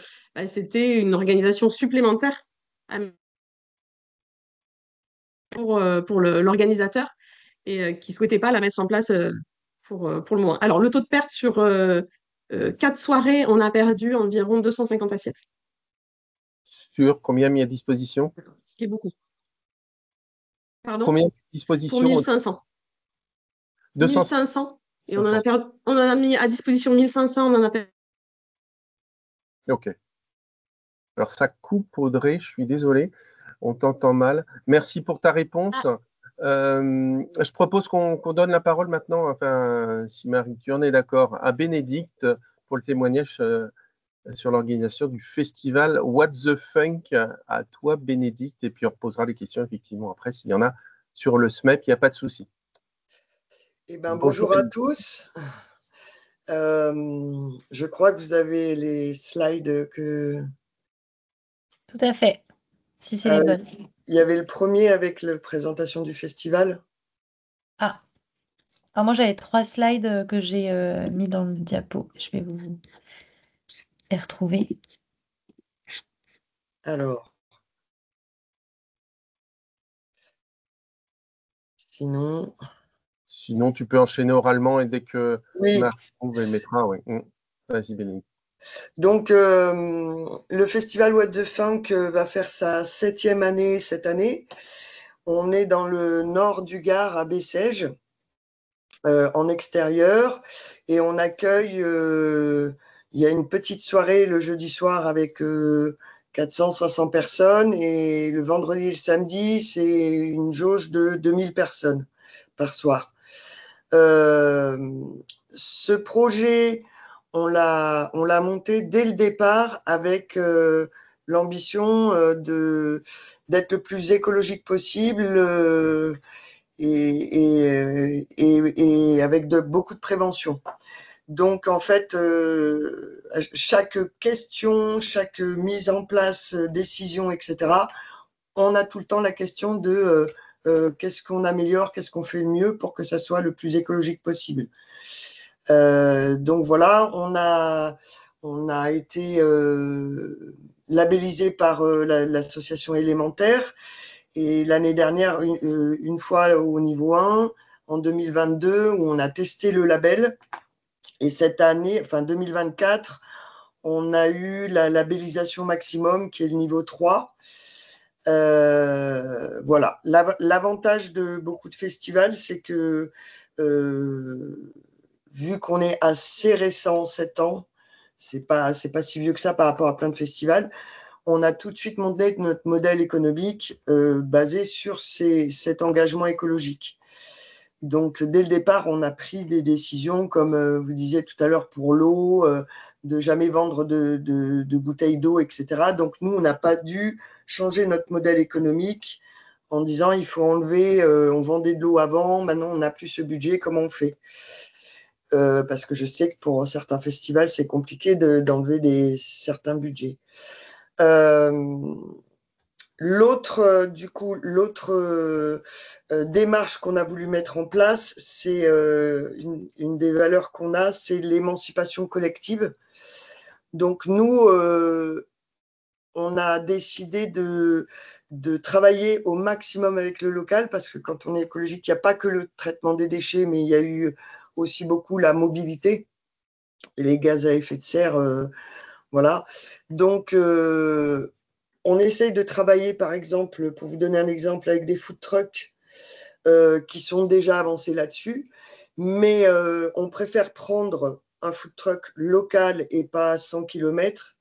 c'était une organisation supplémentaire pour l'organisateur et qui ne souhaitait pas la mettre en place pour le moment. Alors, le taux de perte sur 4 soirées, on a perdu environ 250 assiettes. Sur combien mis à disposition? Ce qui est beaucoup. Pardon? Combien de Pour dispositions? 1500. 200. 1500. Et on 500. on en a mis à disposition 1500, on en a perdu. Ok. Alors, ça coupe, Audrey, je suis désolé. On t'entend mal. Merci pour ta réponse. Je propose qu'on donne la parole maintenant, enfin, si Marie, tu en es d'accord, à Bénédicte pour le témoignage sur l'organisation du festival What the Funk. À toi, Bénédicte, et puis on reposera les questions, effectivement, après, s'il y en a sur le SMEP, il n'y a pas de souci. Eh ben, bonjour à tous. Je crois que vous avez les slides que... Tout à fait, si c'est les bonnes. Il y avait le premier avec la présentation du festival. Ah, alors moi j'avais 3 slides que j'ai mis dans le diapo. Je vais vous les retrouver. Alors, sinon, tu peux enchaîner oralement et dès que oui. Marie trouve, elle mettra. Oui. Vas-y, Bénédicte. Donc, le festival What the Funk va faire sa 7e année cette année. On est dans le nord du Gard, à Bessèges, en extérieur, et on accueille. Il y a une petite soirée le jeudi soir avec 400-500 personnes, et le vendredi et le samedi, c'est une jauge de 2000 personnes par soir. Ce projet, on l'a monté dès le départ avec l'ambition d'être le plus écologique possible et avec beaucoup de prévention. Donc, en fait, chaque question, chaque mise en place, décision, etc., on a tout le temps la question de qu'est-ce qu'on améliore, qu'est-ce qu'on fait mieux pour que ça soit le plus écologique possible. Donc voilà, on a été labellisé par l'association Élémentaire, et l'année dernière, une fois au niveau 1, en 2022, où on a testé le label. Et cette année, enfin 2024, on a eu la labellisation maximum qui est le niveau 3. Voilà. L'avantage de beaucoup de festivals, c'est que vu qu'on est assez récent, 7 ans, c'est pas si vieux que ça par rapport à plein de festivals, on a tout de suite monté notre modèle économique basé sur cet engagement écologique. Donc, dès le départ, on a pris des décisions, comme vous disiez tout à l'heure, pour l'eau, de jamais vendre de bouteilles d'eau, etc. Donc, nous, on n'a pas dû changer notre modèle économique en disant il faut enlever, on vendait de l'eau avant, maintenant on n'a plus ce budget, comment on fait? Parce que je sais que pour certains festivals, c'est compliqué d'enlever certains budgets. L'autre démarche qu'on a voulu mettre en place, c'est une des valeurs qu'on a, c'est l'émancipation collective. Donc nous, on a décidé de travailler au maximum avec le local, parce que quand on est écologique, il n'y a pas que le traitement des déchets, mais il y a eu aussi beaucoup la mobilité et les gaz à effet de serre. Voilà. Donc, on essaye de travailler, par exemple, pour vous donner un exemple, avec des food trucks qui sont déjà avancés là-dessus, mais on préfère prendre un food truck local et pas à 100 km,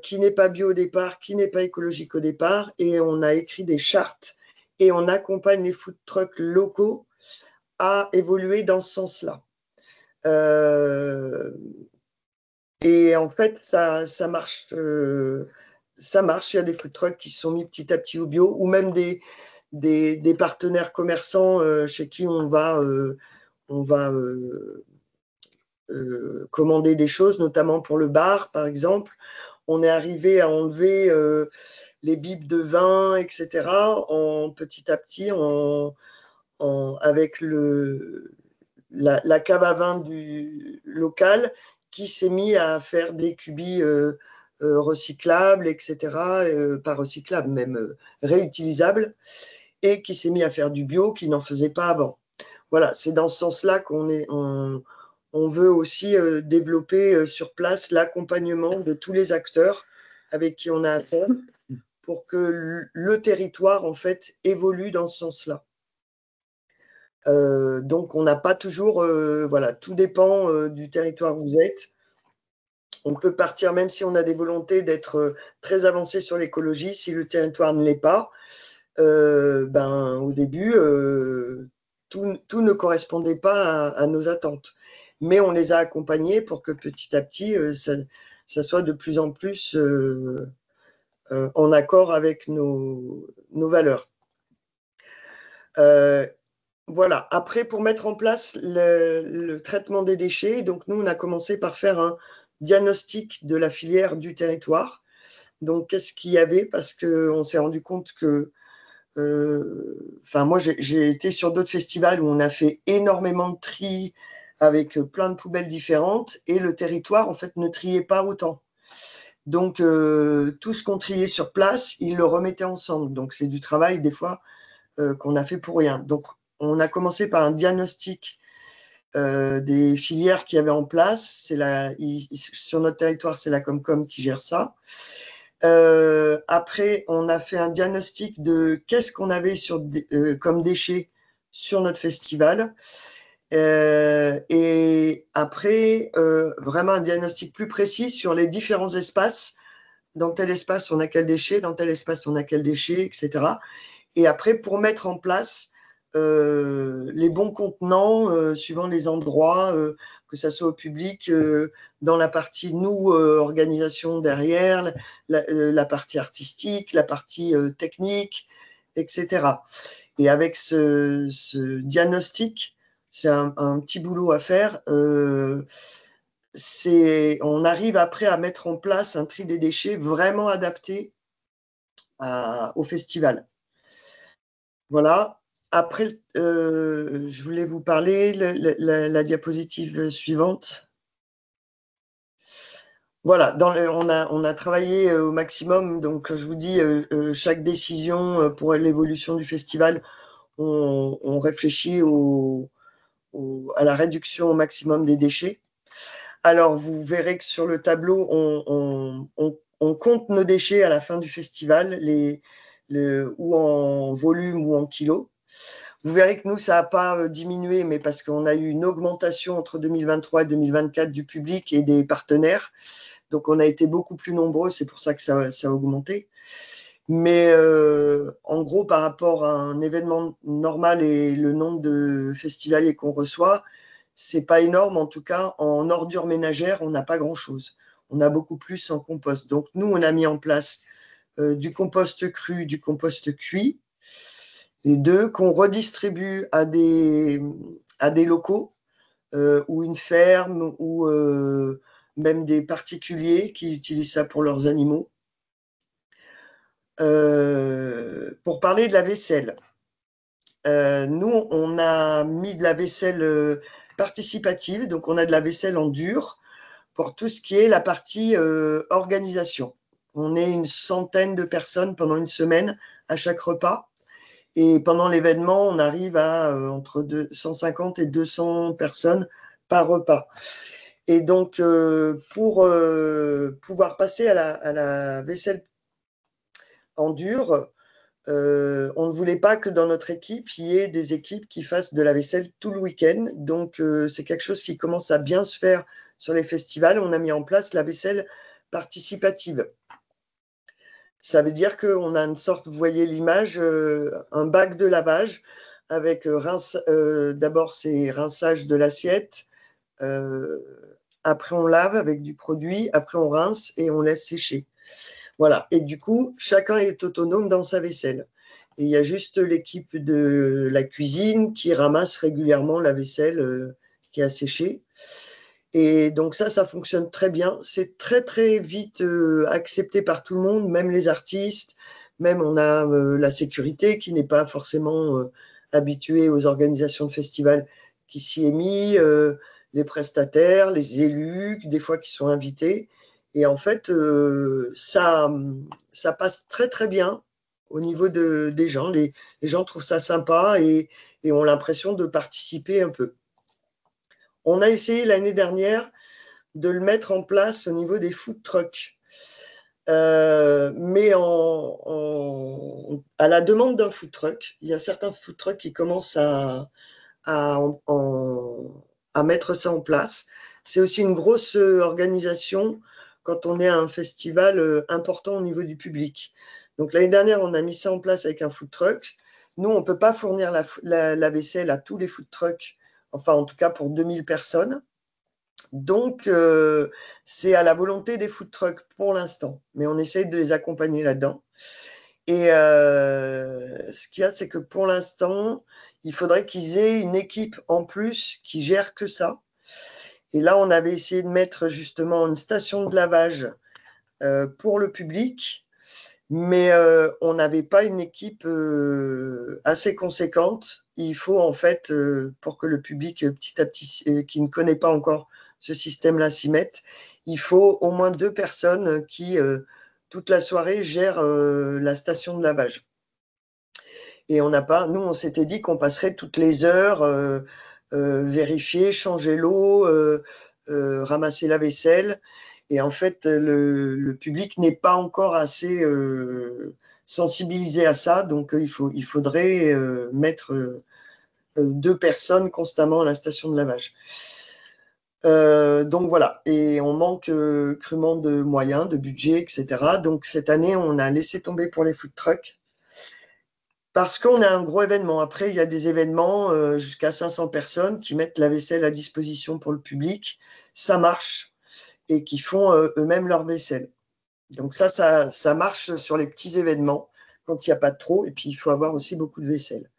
qui n'est pas bio au départ, qui n'est pas écologique au départ, et on a écrit des chartes et on accompagne les food trucks locaux à évoluer dans ce sens-là. Et en fait, ça marche. Ça marche. Il y a des food trucks qui se sont mis petit à petit au bio, ou même des partenaires commerçants chez qui on va commander des choses, notamment pour le bar, par exemple. On est arrivé à enlever les bibes de vin, etc., petit à petit, avec la cave à vin du local qui s'est mis à faire des cubis recyclables, etc., pas recyclables, même réutilisables, et qui s'est mis à faire du bio qui n'en faisait pas avant. Voilà, c'est dans ce sens-là on veut aussi développer sur place l'accompagnement de tous les acteurs avec qui on a affaire pour que le territoire, en fait, évolue dans ce sens-là. Donc, on n'a pas toujours, voilà, tout dépend du territoire où vous êtes. On peut partir, même si on a des volontés d'être très avancé sur l'écologie, si le territoire ne l'est pas, au début, tout ne correspondait pas à nos attentes. Mais on les a accompagnés pour que petit à petit, ça soit de plus en plus en accord avec nos valeurs. Voilà. Après, pour mettre en place le traitement des déchets, donc nous, on a commencé par faire un diagnostic de la filière du territoire. Donc, qu'est-ce qu'il y avait? Parce qu'on s'est rendu compte que moi, j'ai été sur d'autres festivals où on a fait énormément de tri avec plein de poubelles différentes et le territoire, en fait, ne triait pas autant. Donc, tout ce qu'on triait sur place, ils le remettaient ensemble. Donc, c'est du travail, des fois, qu'on a fait pour rien. Donc, on a commencé par un diagnostic des filières qu'il y avait en place. Sur notre territoire, c'est la Comcom qui gère ça. Après, on a fait un diagnostic de qu'est-ce qu'on avait comme déchets sur notre festival. Et après, vraiment un diagnostic plus précis sur les différents espaces. Dans tel espace, on a quel déchet, dans tel espace, on a quel déchet, etc. Et après, pour mettre en place les bons contenants suivant les endroits, que ça soit au public, dans la partie, nous, organisation derrière, la partie artistique, la partie technique, etc. Et avec ce diagnostic, c'est un petit boulot à faire. On arrive après à mettre en place un tri des déchets vraiment adapté au festival. Voilà. Après, je voulais vous parler, la diapositive suivante. Voilà, on a travaillé au maximum, donc je vous dis, chaque décision pour l'évolution du festival, on réfléchit à la réduction au maximum des déchets. Alors, vous verrez que sur le tableau, on compte nos déchets à la fin du festival, ou en volume ou en kilos. Vous verrez que nous, ça n'a pas diminué, mais parce qu'on a eu une augmentation entre 2023 et 2024 du public et des partenaires. Donc, on a été beaucoup plus nombreux, c'est pour ça que ça a augmenté. Mais en gros, par rapport à un événement normal et le nombre de festivaliers qu'on reçoit, c'est pas énorme. En tout cas, en ordures ménagères, on n'a pas grand-chose. On a beaucoup plus en compost. Donc, nous, on a mis en place du compost cru, du compost cuit, les deux, qu'on redistribue à des locaux ou une ferme ou même des particuliers qui utilisent ça pour leurs animaux. Pour parler de la vaisselle, nous, on a mis de la vaisselle participative, donc on a de la vaisselle en dur pour tout ce qui est la partie organisation. On est une centaine de personnes pendant une semaine à chaque repas. Et pendant l'événement, on arrive à entre 150 et 200 personnes par repas. Et donc, pour pouvoir passer à la vaisselle en dur, on ne voulait pas que dans notre équipe, il y ait des équipes qui fassent de la vaisselle tout le week-end. Donc, c'est quelque chose qui commence à bien se faire sur les festivals. On a mis en place la vaisselle participative. Ça veut dire qu'on a une sorte, vous voyez l'image, un bac de lavage avec d'abord c'est rinçage de l'assiette, après on lave avec du produit, après on rince et on laisse sécher. Voilà, et du coup, chacun est autonome dans sa vaisselle. Et il y a juste l'équipe de la cuisine qui ramasse régulièrement la vaisselle qui a séché. Et donc ça fonctionne très bien. C'est très, très vite accepté par tout le monde, même les artistes. Même on a la sécurité qui n'est pas forcément habituée aux organisations de festivals qui s'y est mis, les prestataires, les élus, des fois qui sont invités. Et en fait, ça passe très, très bien au niveau des gens. Les gens trouvent ça sympa et ont l'impression de participer un peu. On a essayé l'année dernière de le mettre en place au niveau des food trucks. Mais à la demande d'un food truck, il y a certains food trucks qui commencent à mettre ça en place. C'est aussi une grosse organisation quand on est à un festival important au niveau du public. Donc l'année dernière, on a mis ça en place avec un food truck. Nous, on ne peut pas fournir la vaisselle à tous les food trucks, enfin en tout cas pour 2000 personnes. Donc, c'est à la volonté des food trucks pour l'instant, mais on essaye de les accompagner là-dedans. Et ce qu'il y a, c'est que pour l'instant, il faudrait qu'ils aient une équipe en plus qui gère que ça. Et là, on avait essayé de mettre justement une station de lavage pour le public, mais on n'avait pas une équipe assez conséquente. Il faut en fait, pour que le public petit à petit, qui ne connaît pas encore ce système-là, s'y mette, il faut au moins 2 personnes qui, toute la soirée, gèrent la station de lavage. Et on n'a pas, nous, on s'était dit qu'on passerait toutes les heures vérifier, changer l'eau, ramasser la vaisselle. Et en fait, le public n'est pas encore assez sensibilisé à ça, donc il faudrait mettre 2 personnes constamment à la station de lavage. Donc voilà, et on manque crûment de moyens, de budget, etc. Donc cette année, on a laissé tomber pour les food trucks parce qu'on a un gros événement. Après, il y a des événements jusqu'à 500 personnes qui mettent la vaisselle à disposition pour le public. Ça marche et qui font eux-mêmes leur vaisselle. Donc ça marche sur les petits événements quand il n'y a pas de trop. Et puis, il faut avoir aussi beaucoup de vaisselle.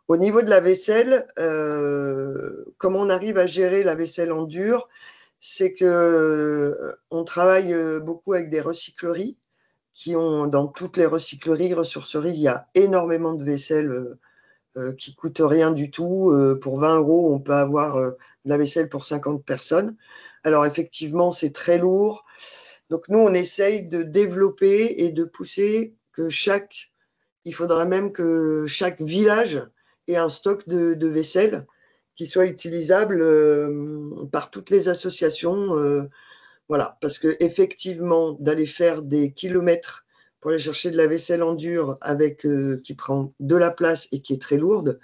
Au niveau de la vaisselle, comment on arrive à gérer la vaisselle en dur, c'est qu'on travaille beaucoup avec des recycleries qui ont, dans toutes les recycleries, ressourceries, il y a énormément de vaisselle qui ne coûte rien du tout. Pour 20 €, on peut avoir de la vaisselle pour 50 personnes. Alors effectivement, c'est très lourd. Donc nous, on essaye de développer et de pousser que il faudrait même que chaque village ait un stock de vaisselle qui soit utilisable par toutes les associations. Voilà, parce que effectivement, d'aller faire des kilomètres pour aller chercher de la vaisselle en dur qui prend de la place et qui est très lourde,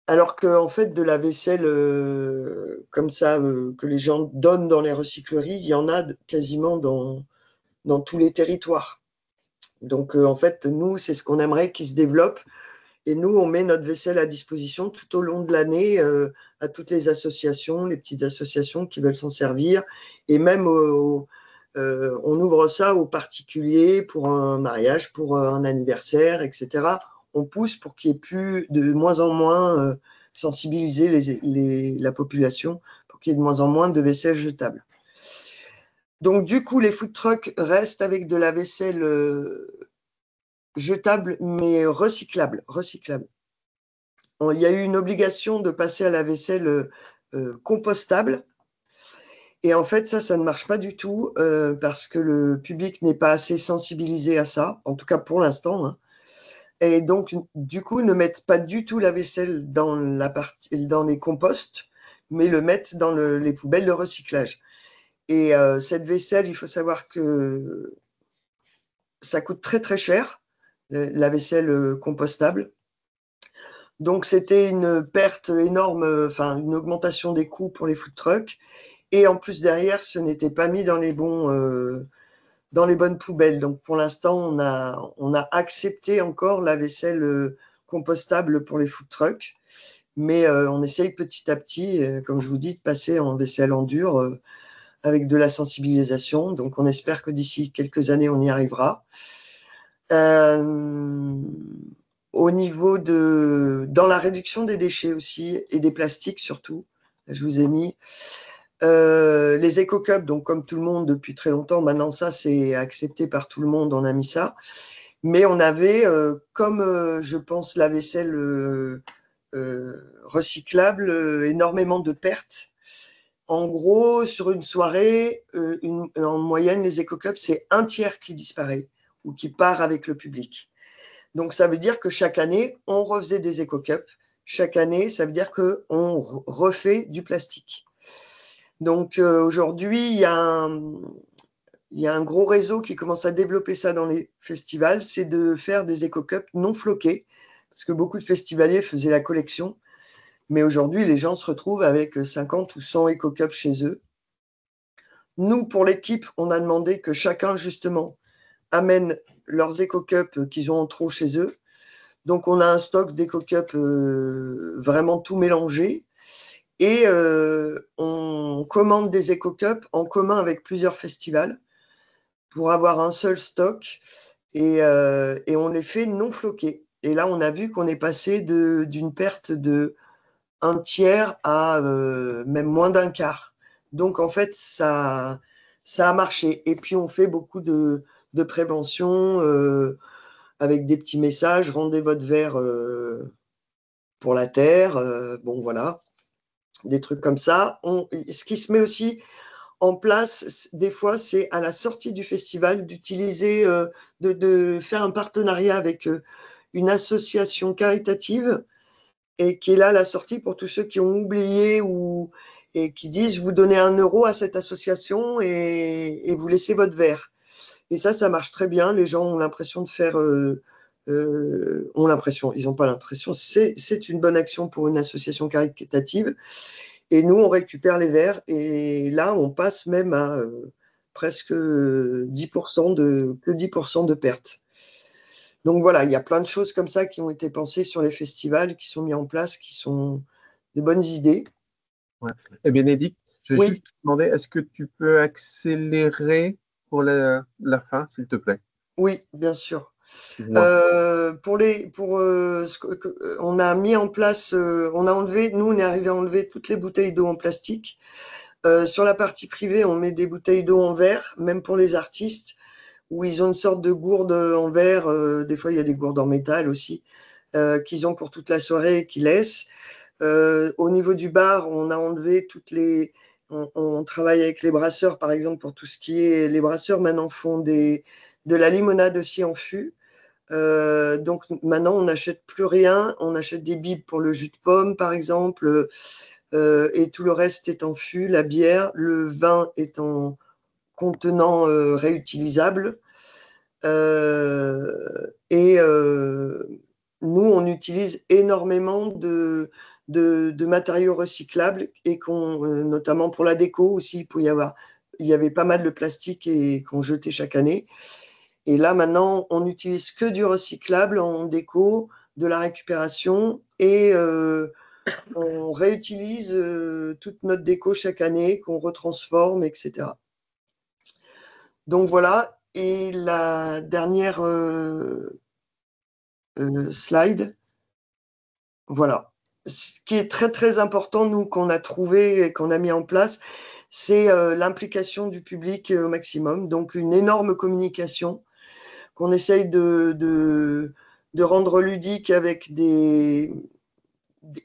alors qu'en fait, de la vaisselle comme ça, que les gens donnent dans les recycleries, il y en a quasiment dans tous les territoires. Donc, en fait, nous, c'est ce qu'on aimerait qui se développe. Et nous, on met notre vaisselle à disposition tout au long de l'année à toutes les associations, les petites associations qui veulent s'en servir. Et même, on ouvre ça aux particuliers pour un mariage, pour un anniversaire, etc. On pousse pour qu'il y ait plus, de moins en moins, sensibiliser la population, pour qu'il y ait de moins en moins de vaisselle jetable. Donc, du coup, les food trucks restent avec de la vaisselle jetable, mais recyclable. Il y a eu une obligation de passer à la vaisselle compostable. Et en fait, ça ne marche pas du tout parce que le public n'est pas assez sensibilisé à ça, en tout cas pour l'instant. Hein. Et donc, du coup, ne mettent pas du tout la vaisselle dans les composts, mais le mettent dans les poubelles de recyclage. Et cette vaisselle, il faut savoir que ça coûte très, très cher, la vaisselle compostable. Donc, c'était une perte énorme, enfin, une augmentation des coûts pour les food trucks. Et en plus, derrière, ce n'était pas mis dans les bonnes poubelles. Donc, pour l'instant, on a accepté encore la vaisselle compostable pour les food trucks. Mais on essaye petit à petit, comme je vous dis, de passer en vaisselle en dur avec de la sensibilisation. Donc, on espère que d'ici quelques années, on y arrivera. Au niveau dans la réduction des déchets aussi, et des plastiques surtout, je vous ai mis, Les éco-cups, donc comme tout le monde depuis très longtemps, maintenant ça c'est accepté par tout le monde, on a mis ça. Mais on avait, comme je pense la vaisselle recyclable, énormément de pertes. En gros, sur une soirée, en moyenne, les éco-cups, c'est un tiers qui disparaît ou qui part avec le public. Donc ça veut dire que chaque année, on refaisait des éco-cups. Chaque année, ça veut dire qu'on refait du plastique. Donc aujourd'hui, il y a un gros réseau qui commence à développer ça dans les festivals, c'est de faire des éco-cups non floqués, parce que beaucoup de festivaliers faisaient la collection, mais aujourd'hui, les gens se retrouvent avec 50 ou 100 éco-cups chez eux. Nous, pour l'équipe, on a demandé que chacun, justement, amène leurs éco-cups qu'ils ont en trop chez eux. Donc, on a un stock d'éco-cups vraiment tout mélangé. Et on commande des éco-cups en commun avec plusieurs festivals pour avoir un seul stock. Et on les fait non floqués. Et là, on a vu qu'on est passé d'une perte de un tiers à même moins d'un quart. Donc, en fait, ça a marché. Et puis, on fait beaucoup de prévention avec des petits messages. Rendez votre verre pour la terre. Bon, voilà. Des trucs comme ça. Ce qui se met aussi en place, des fois, c'est à la sortie du festival d'utiliser, de faire un partenariat avec une association caritative et qui est là à la sortie pour tous ceux qui ont oublié et qui disent vous donnez 1 € à cette association et vous laissez votre verre. Et ça marche très bien. Les gens ont l'impression de faire. Ont l'impression, ils n'ont pas l'impression. C'est une bonne action pour une association caritative. Et nous, on récupère les verres et là, on passe même à presque 10% de pertes. Donc voilà, il y a plein de choses comme ça qui ont été pensées sur les festivals, qui sont mis en place, qui sont des bonnes idées. Ouais. Et Bénédicte, je vais Oui. juste te demander, est-ce que tu peux accélérer pour la fin, s'il te plaît? Oui, bien sûr. Excuse-moi. On a mis en place, on est arrivé à enlever toutes les bouteilles d'eau en plastique. Sur la partie privée, on met des bouteilles d'eau en verre, même pour les artistes, où ils ont une sorte de gourde en verre. Des fois, il y a des gourdes en métal aussi, qu'ils ont pour toute la soirée et qu'ils laissent. Au niveau du bar, on a enlevé on travaille avec les brasseurs, par exemple, pour tout ce qui est. Les brasseurs maintenant font de la limonade aussi en fût. Donc maintenant, on n'achète plus rien. On achète des bibes pour le jus de pomme, par exemple, et tout le reste est en fût. La bière, le vin est en contenant réutilisable. Et nous, on utilise énormément de matériaux recyclables et notamment pour la déco aussi, il y avait pas mal de plastique qu'on jetait chaque année. Et là, maintenant, on n'utilise que du recyclable en déco, de la récupération et on réutilise toute notre déco chaque année, qu'on retransforme, etc. Donc voilà. Et la dernière slide, voilà. Ce qui est très très important, nous, qu'on a trouvé et qu'on a mis en place, c'est l'implication du public au maximum. Donc une énorme communication qu'on essaye de rendre ludique avec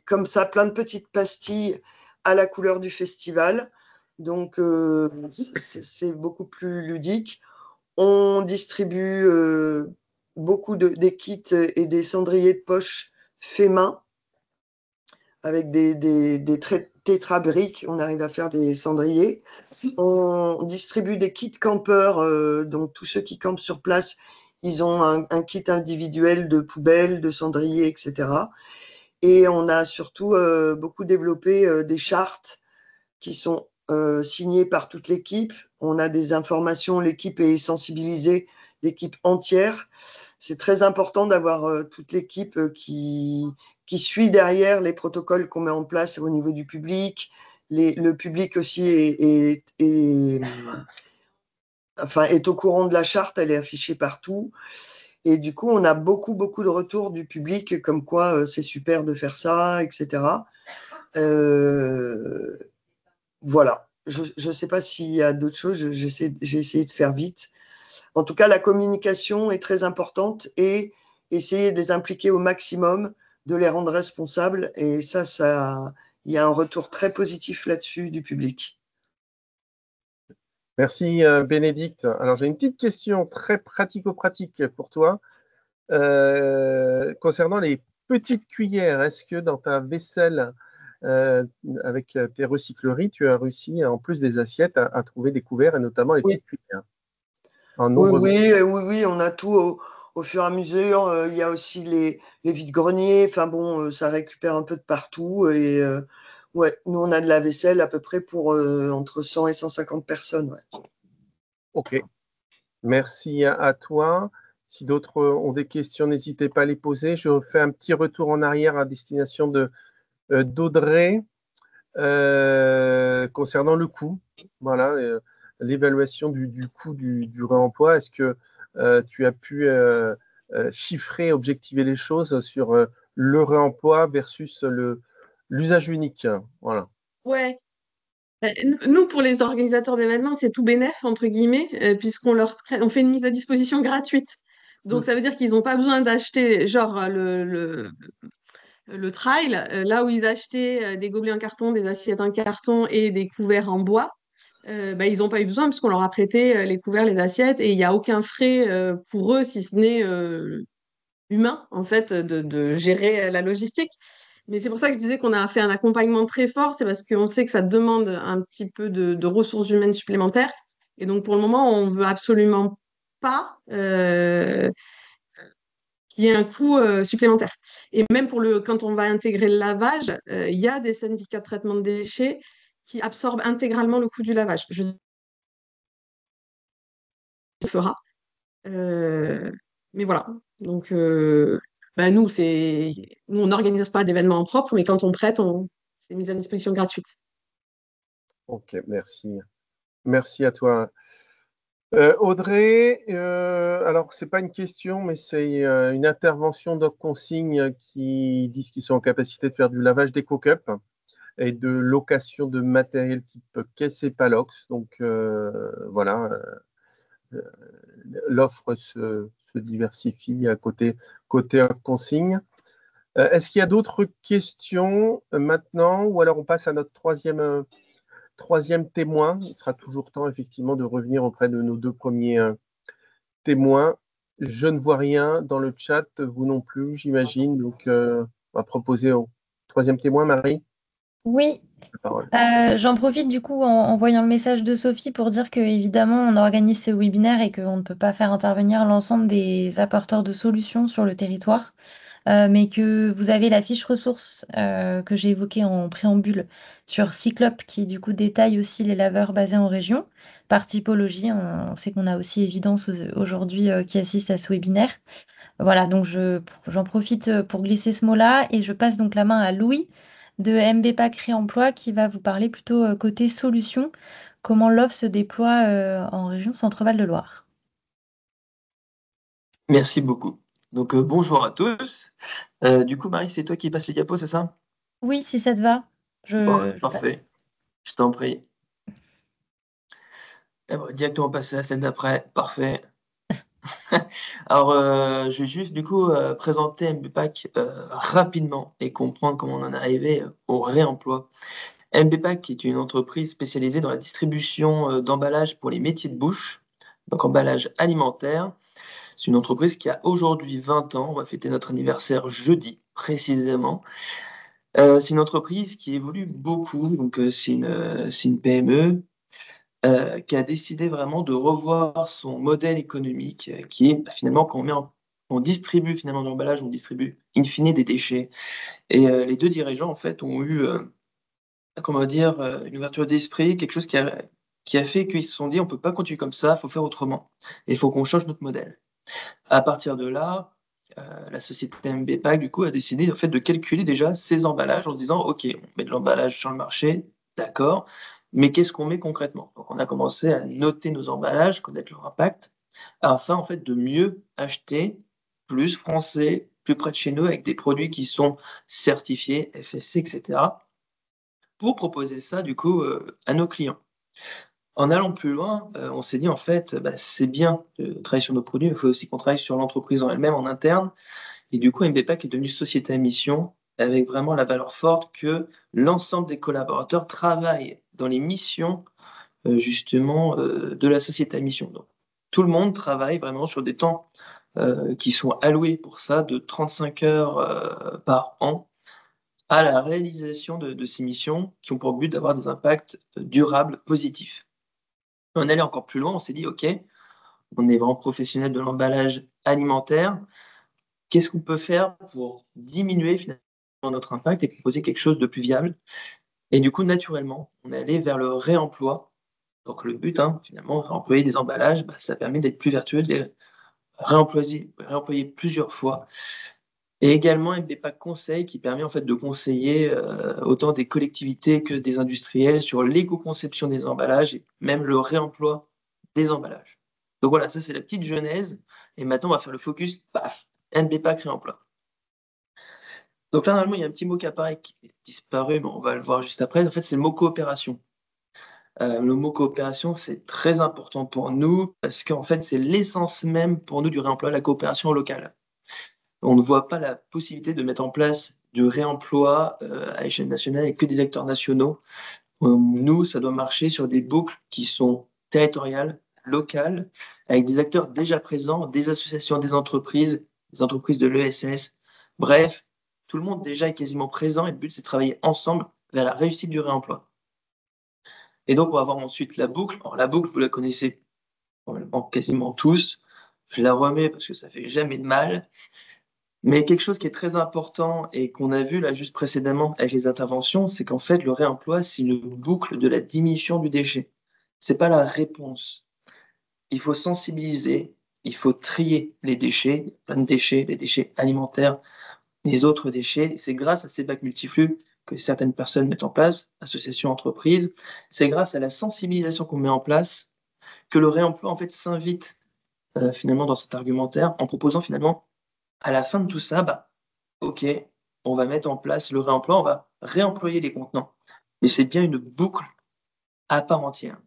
comme ça, plein de petites pastilles à la couleur du festival. Donc c'est beaucoup plus ludique. On distribue beaucoup des kits et des cendriers de poche faits main avec des tétrabriques. On arrive à faire des cendriers. On distribue des kits campeurs. Donc, tous ceux qui campent sur place, ils ont un kit individuel de poubelles, de cendriers, etc. Et on a surtout beaucoup développé des chartes qui sont signées par toute l'équipe. On a des informations, l'équipe est sensibilisée, l'équipe entière. C'est très important d'avoir toute l'équipe qui suit derrière les protocoles qu'on met en place au niveau du public. Le public aussi est au courant de la charte, elle est affichée partout. Et du coup, on a beaucoup, beaucoup de retours du public, comme quoi c'est super de faire ça, etc. Voilà. je ne sais pas s'il y a d'autres choses, j'ai essayé de faire vite. En tout cas, la communication est très importante et essayer de les impliquer au maximum, de les rendre responsables. Et ça, il y a un retour très positif là-dessus du public. Merci, Bénédicte. Alors, j'ai une petite question très pratico-pratique pour toi. Concernant les petites cuillères, est-ce que dans ta vaisselle, euh, avec tes recycleries, tu as réussi, en plus des assiettes, à trouver des couverts et notamment les Oui, petites cuillères en oui, nombre de... oui, on a tout au fur et à mesure. Il y a aussi les vides-greniers. Enfin bon, ça récupère un peu de partout. Et ouais, nous, on a de la vaisselle à peu près pour entre 100 et 150 personnes. Ouais. Ok, merci à toi. Si d'autres ont des questions, n'hésitez pas à les poser. Je fais un petit retour en arrière à destination d'Audrey concernant le coût. Voilà, l'évaluation du coût du réemploi. Est-ce que tu as pu chiffrer, objectiver les choses sur le réemploi versus l'usage unique? Voilà. Ouais. Nous, pour les organisateurs d'événements, c'est tout bénef, entre guillemets, on fait une mise à disposition gratuite. Donc, Mm. ça veut dire qu'ils n'ont pas besoin d'acheter, genre, le trail, là où ils achetaient des gobelets en carton, des assiettes en carton et des couverts en bois. Ils n'ont pas eu besoin puisqu'on leur a prêté les couverts, les assiettes et il n'y a aucun frais pour eux, si ce n'est humain, en fait, de gérer la logistique. Mais c'est pour ça que je disais qu'on a fait un accompagnement très fort, c'est parce qu'on sait que ça demande un petit peu de ressources humaines supplémentaires. Et donc, pour le moment, on veut absolument pas qu'il y ait un coût supplémentaire. Et même quand on va intégrer le lavage, il y a des syndicats de traitement de déchets qui absorbent intégralement le coût du lavage. Je sais pas si ça se fera. Euh, mais voilà. Donc, nous, on n'organise pas d'événements en propre, mais quand on prête, c'est mis à disposition gratuite. Ok, merci. Merci à toi. Audrey, alors c'est pas une question, mais c'est une intervention Doc Consigne qui disent qu'ils sont en capacité de faire du lavage d'éco-cups et de location de matériel type caisse et palox. Donc voilà, euh, l'offre se diversifie à côté consigne. Est-ce qu'il y a d'autres questions maintenant ou alors on passe à notre troisième témoin? Il sera toujours temps effectivement de revenir auprès de nos deux premiers témoins. Je ne vois rien dans le chat, vous non plus, j'imagine. Donc on va proposer au troisième témoin, Marie, Oui, la parole. j'en profite du coup en voyant le message de Sophie pour dire que évidemment on organise ce webinaire et qu'on ne peut pas faire intervenir l'ensemble des apporteurs de solutions sur le territoire, mais que vous avez la fiche ressources que j'ai évoquée en préambule sur Cyclope qui du coup détaille aussi les laveurs basés en région par typologie. On sait qu'on a aussi Évidence aujourd'hui qui assiste à ce webinaire. Voilà, donc j'en profite pour glisser ce mot-là et je passe donc la main à Louis de MBPAC Réemploi qui va vous parler plutôt côté solution, comment l'offre se déploie en région Centre-Val de Loire. Merci beaucoup. Donc, bonjour à tous. Du coup, Marie, c'est toi qui passes les diapos, c'est ça? Oui, si ça te va, Bon, je passe. parfait. Je t'en prie. Eh ben, directement passer à celle d'après. Parfait. Alors, je vais juste du coup présenter MBPAC rapidement et comprendre comment on en est arrivé au réemploi. MBPAC est une entreprise spécialisée dans la distribution d'emballage pour les métiers de bouche, donc emballage alimentaire. C'est une entreprise qui a aujourd'hui 20 ans. On va fêter notre anniversaire jeudi, précisément. C'est une entreprise qui évolue beaucoup. Donc, c'est une PME qui a décidé vraiment de revoir son modèle économique, qui est finalement quand on distribue finalement de l'emballage, on distribue in fine des déchets. Et les deux dirigeants en fait ont eu, comment dire, une ouverture d'esprit, quelque chose qui a fait qu'ils se sont dit on peut pas continuer comme ça, il faut faire autrement. Et il faut qu'on change notre modèle. À partir de là, la société MBPAC du coup a décidé en fait de calculer déjà ses emballages en se disant ok, on met de l'emballage sur le marché, d'accord, mais qu'est-ce qu'on met concrètement? Donc on a commencé à noter nos emballages, connaître leur impact, afin en fait de mieux acheter plus français, plus près de chez nous, avec des produits qui sont certifiés, FSC, etc., pour proposer ça du coup à nos clients. En allant plus loin, on s'est dit en fait, c'est bien de travailler sur nos produits, mais il faut aussi qu'on travaille sur l'entreprise en elle-même, en interne. Et du coup, MBPAC est devenue société à mission avec vraiment la valeur forte que l'ensemble des collaborateurs travaillent dans les missions justement de la société à mission. Donc, tout le monde travaille vraiment sur des temps qui sont alloués pour ça, de 35 heures par an, à la réalisation de ces missions qui ont pour but d'avoir des impacts durables, positifs. On allait encore plus loin, on s'est dit, OK, on est vraiment professionnel de l'emballage alimentaire. Qu'est-ce qu'on peut faire pour diminuer finalement notre impact et proposer quelque chose de plus viable? Et du coup, naturellement, on est allé vers le réemploi. Donc le but, finalement, réemployer des emballages, ça permet d'être plus vertueux, de les réemployer plusieurs fois. Et également MBPAC Conseil qui permet en fait de conseiller autant des collectivités que des industriels sur l'éco-conception des emballages et même le réemploi des emballages. Donc voilà, ça c'est la petite genèse. Et maintenant, on va faire le focus, paf, MBPAC réemploi. Donc là, normalement, il y a un petit mot qui apparaît qui est disparu, mais on va le voir juste après. En fait, c'est le mot coopération. Le mot coopération, c'est très important pour nous parce qu'en fait, c'est l'essence même pour nous du réemploi, la coopération locale. On ne voit pas la possibilité de mettre en place du réemploi à échelle nationale et que des acteurs nationaux. Nous, ça doit marcher sur des boucles qui sont territoriales, locales, avec des acteurs déjà présents, des associations, des entreprises de l'ESS. Bref, tout le monde déjà est quasiment présent et le but, c'est de travailler ensemble vers la réussite du réemploi. Et donc, on va voir ensuite la boucle. Alors, la boucle, vous la connaissez quasiment tous. Je la remets parce que ça fait jamais de mal. Mais quelque chose qui est très important et qu'on a vu là juste précédemment avec les interventions, c'est qu'en fait, le réemploi, c'est une boucle de la diminution du déchet. C'est pas la réponse. Il faut sensibiliser, il faut trier les déchets, plein de déchets, les déchets alimentaires, les autres déchets. C'est grâce à ces bacs multiflux que certaines personnes mettent en place, associations, entreprises. C'est grâce à la sensibilisation qu'on met en place que le réemploi en fait s'invite finalement dans cet argumentaire en proposant finalement à la fin de tout ça, OK, on va mettre en place le réemploi, on va réemployer les contenants. Et c'est bien une boucle à part entière.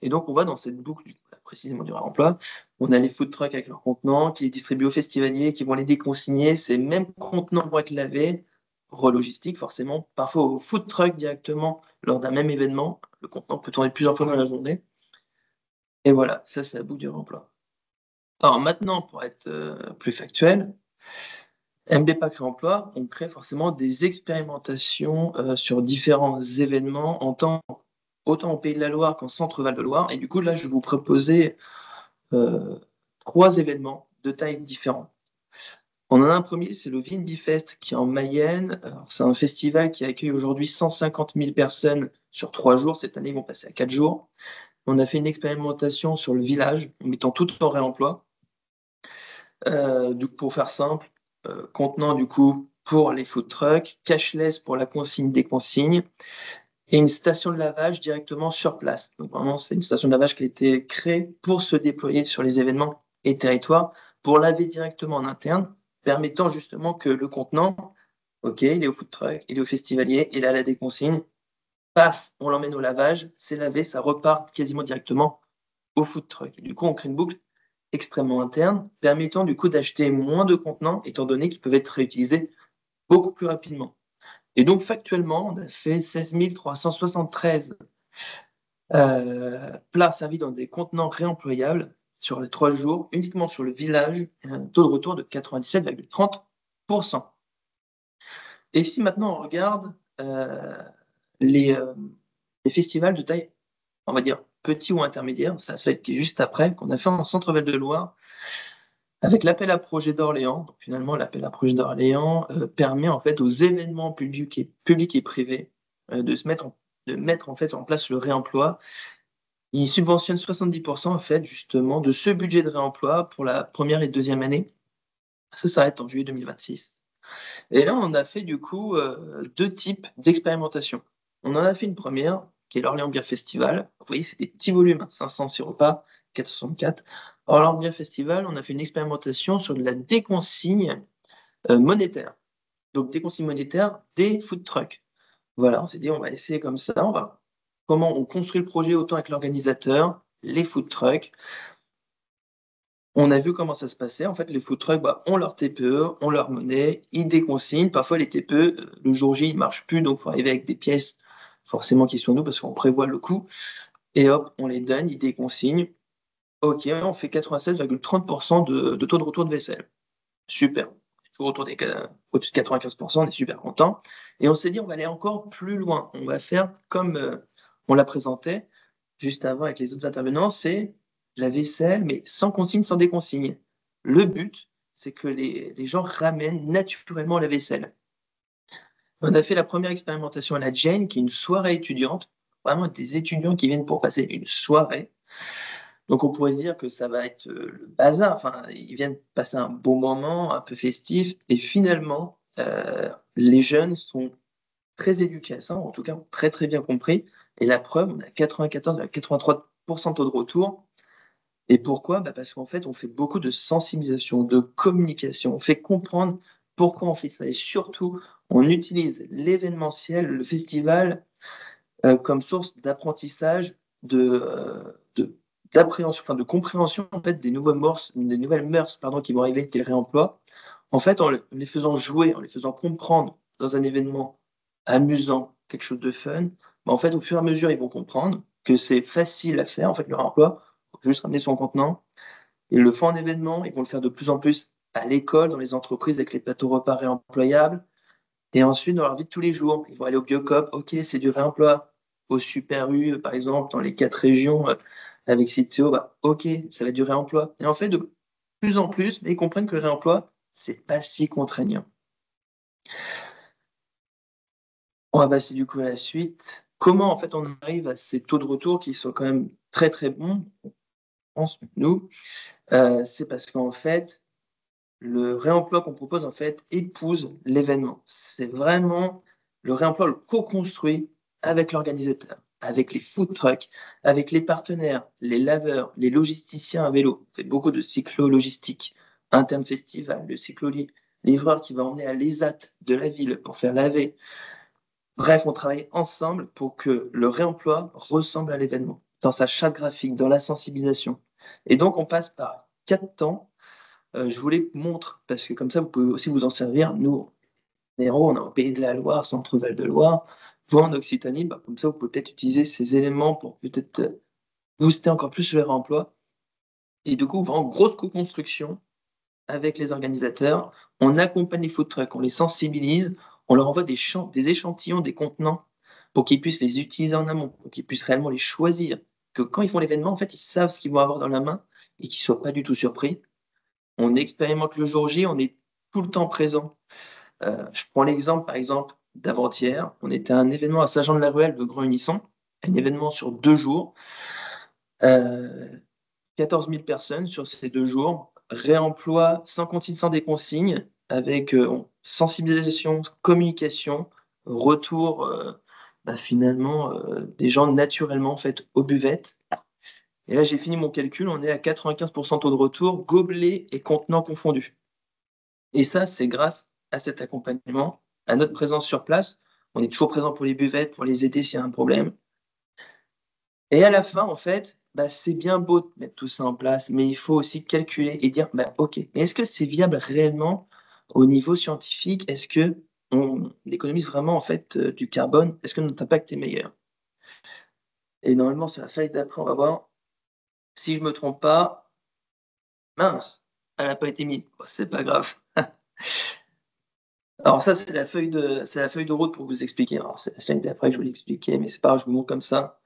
Et donc, on va dans cette boucle, précisément du réemploi. On a les food trucks avec leurs contenants qui les distribuent aux festivaliers, qui vont les déconsigner. Ces mêmes contenants vont être lavés, relogistique forcément, parfois au food truck directement lors d'un même événement. Le contenant peut tourner plusieurs fois dans la journée. Et voilà, ça, c'est la boucle du réemploi. Alors maintenant, pour être plus factuel, MBPAC Réemploi, on crée forcément des expérimentations sur différents événements, autant au Pays de la Loire qu'en Centre-Val de Loire. Et du coup, là, je vais vous proposer 3 événements de tailles différentes. On en a un premier, c'est le Vinbifest qui est en Mayenne. C'est un festival qui accueille aujourd'hui 150 000 personnes sur 3 jours. Cette année, ils vont passer à 4 jours. On a fait une expérimentation sur le village, en mettant tout en réemploi. Pour faire simple, contenant du coup pour les food trucks, cashless pour la consigne des consignes, et une station de lavage directement sur place. Donc vraiment, c'est une station de lavage qui a été créée pour se déployer sur les événements et territoires, pour laver directement en interne, permettant justement que le contenant, OK, il est au food truck, il est au festivalier, il a la déconsigne, paf, on l'emmène au lavage, c'est lavé, ça repart quasiment directement au food truck. Et du coup, on crée une boucle extrêmement interne, permettant du coup d'acheter moins de contenants, étant donné qu'ils peuvent être réutilisés beaucoup plus rapidement. Et donc, factuellement, on a fait 16 373 plats servis dans des contenants réemployables sur les 3 jours, uniquement sur le village, et un taux de retour de 97,30%. Et si maintenant on regarde les festivals de taille, on va dire petit ou intermédiaire, ça va être juste après, qu'on a fait en Centre-Val de Loire, avec l'appel à projet d'Orléans. Donc finalement, l'appel à projet d'Orléans permet en fait aux événements publics et privés de mettre en fait en place le réemploi. Il subventionne 70% en fait justement de ce budget de réemploi pour la première et deuxième année. Ça s'arrête en juillet 2026. Et là, on a fait du coup 2 types d'expérimentation. On en a fait une première, qui est l'Orléans Beer Festival. Vous voyez, c'est des petits volumes, 506 repas, 464. Orléans Beer Festival, on a fait une expérimentation sur de la déconsigne monétaire. Donc, déconsigne monétaire des food trucks. Voilà, on s'est dit, on va essayer comme ça, on va comment on construit le projet autant avec l'organisateur, les food trucks. On a vu comment ça se passait. En fait, les food trucks ont leur TPE, ont leur monnaie, ils déconsignent. Parfois, les TPE, le jour J, ils ne marchent plus, donc il faut arriver avec des pièces forcément qui sont nous parce qu'on prévoit le coût. Et hop, on les donne, ils déconsignent. Ok, on fait 87,30% de taux de retour de vaisselle. Super. Au-dessus de 95%, on est super content. Et on s'est dit, on va aller encore plus loin. On va faire comme on la présentait juste avant avec les autres intervenants, c'est la vaisselle, mais sans consigne, sans déconsigne. Le but, c'est que les gens ramènent naturellement la vaisselle. On a fait la première expérimentation à la Jane, qui est une soirée étudiante, vraiment des étudiants qui viennent pour passer une soirée. Donc on pourrait se dire que ça va être le bazar, enfin, ils viennent passer un bon moment, un peu festif, et finalement, les jeunes sont très éduqués à ça, en tout cas très très bien compris, et la preuve, on a 94,83% de taux de retour. Et pourquoi? Parce qu'en fait, on fait beaucoup de sensibilisation, de communication, on fait comprendre pourquoi on fait ça, et surtout, on utilise l'événementiel, le festival, comme source d'apprentissage, d'appréhension, enfin de compréhension en fait, des nouvelles mœurs qui vont arriver avec les réemplois. En fait, en les faisant jouer, en les faisant comprendre dans un événement amusant, quelque chose de fun, en fait, au fur et à mesure, ils vont comprendre que c'est facile à faire, en fait, le réemploi, il faut juste ramener son contenant. Ils le font en événement, ils vont le faire de plus en plus à l'école, dans les entreprises, avec les plateaux repas réemployables. Et ensuite, dans leur vie de tous les jours, ils vont aller au Biocoop, ok, c'est du réemploi. Au Super U, par exemple, dans les 4 régions, avec Citeo, ok, ça va être du réemploi. Et en fait, de plus en plus, ils comprennent que le réemploi, c'est pas si contraignant. On va passer du coup à la suite. Comment en fait on arrive à ces taux de retour qui sont quand même très très bons, on pense, nous, c'est parce qu'en fait, le réemploi qu'on propose en fait épouse l'événement. C'est vraiment le réemploi le co-construit avec l'organisateur, avec les food trucks, avec les partenaires, les laveurs, les logisticiens à vélo. On fait beaucoup de cyclo-logistique, interne festival, le cyclo-livreur qui va emmener à l'ESAT de la ville pour faire laver. Bref, on travaille ensemble pour que le réemploi ressemble à l'événement, dans sa charte graphique, dans la sensibilisation. Et donc, on passe par 4 temps. Je vous les montre parce que comme ça, vous pouvez aussi vous en servir. Nous, Néro, on est au Pays de la Loire, Centre-Val de Loire. Vous, en Occitanie, comme ça, vous pouvez peut-être utiliser ces éléments pour peut-être booster encore plus le réemploi. Et du coup, on va en grosse co-construction avec les organisateurs. On accompagne les food trucks, on les sensibilise, on leur envoie des échantillons, des contenants pour qu'ils puissent les utiliser en amont, pour qu'ils puissent réellement les choisir. Que quand ils font l'événement, en fait, ils savent ce qu'ils vont avoir dans la main et qu'ils ne soient pas du tout surpris. On expérimente le jour J, on est tout le temps présent. Je prends l'exemple, par exemple, d'avant-hier. On était à un événement à Saint-Jean-de-la-Ruelle de Grand Unisson, un événement sur 2 jours. 14 000 personnes sur ces 2 jours. Réemploi sans consigne, sans déconsigne, avec sensibilisation, communication, retour finalement des gens naturellement en fait aux buvettes. Et là, j'ai fini mon calcul, on est à 95% taux de retour, gobelets et contenants confondus. Et ça, c'est grâce à cet accompagnement, à notre présence sur place. On est toujours présent pour les buvettes, pour les aider s'il y a un problème. Et à la fin, en fait, c'est bien beau de mettre tout ça en place, mais il faut aussi calculer et dire, ok, mais est-ce que c'est viable réellement au niveau scientifique? Est-ce que on économise vraiment en fait du carbone? Est-ce que notre impact est meilleur? Et normalement, sur la slide d'après, on va voir. Si je me trompe pas, mince, elle n'a pas été mise. C'est pas grave. Alors ça, c'est la feuille de route pour vous expliquer. Alors c'est la slide d'après que je vais l'expliquer, mais c'est pas grave, je vous montre comme ça.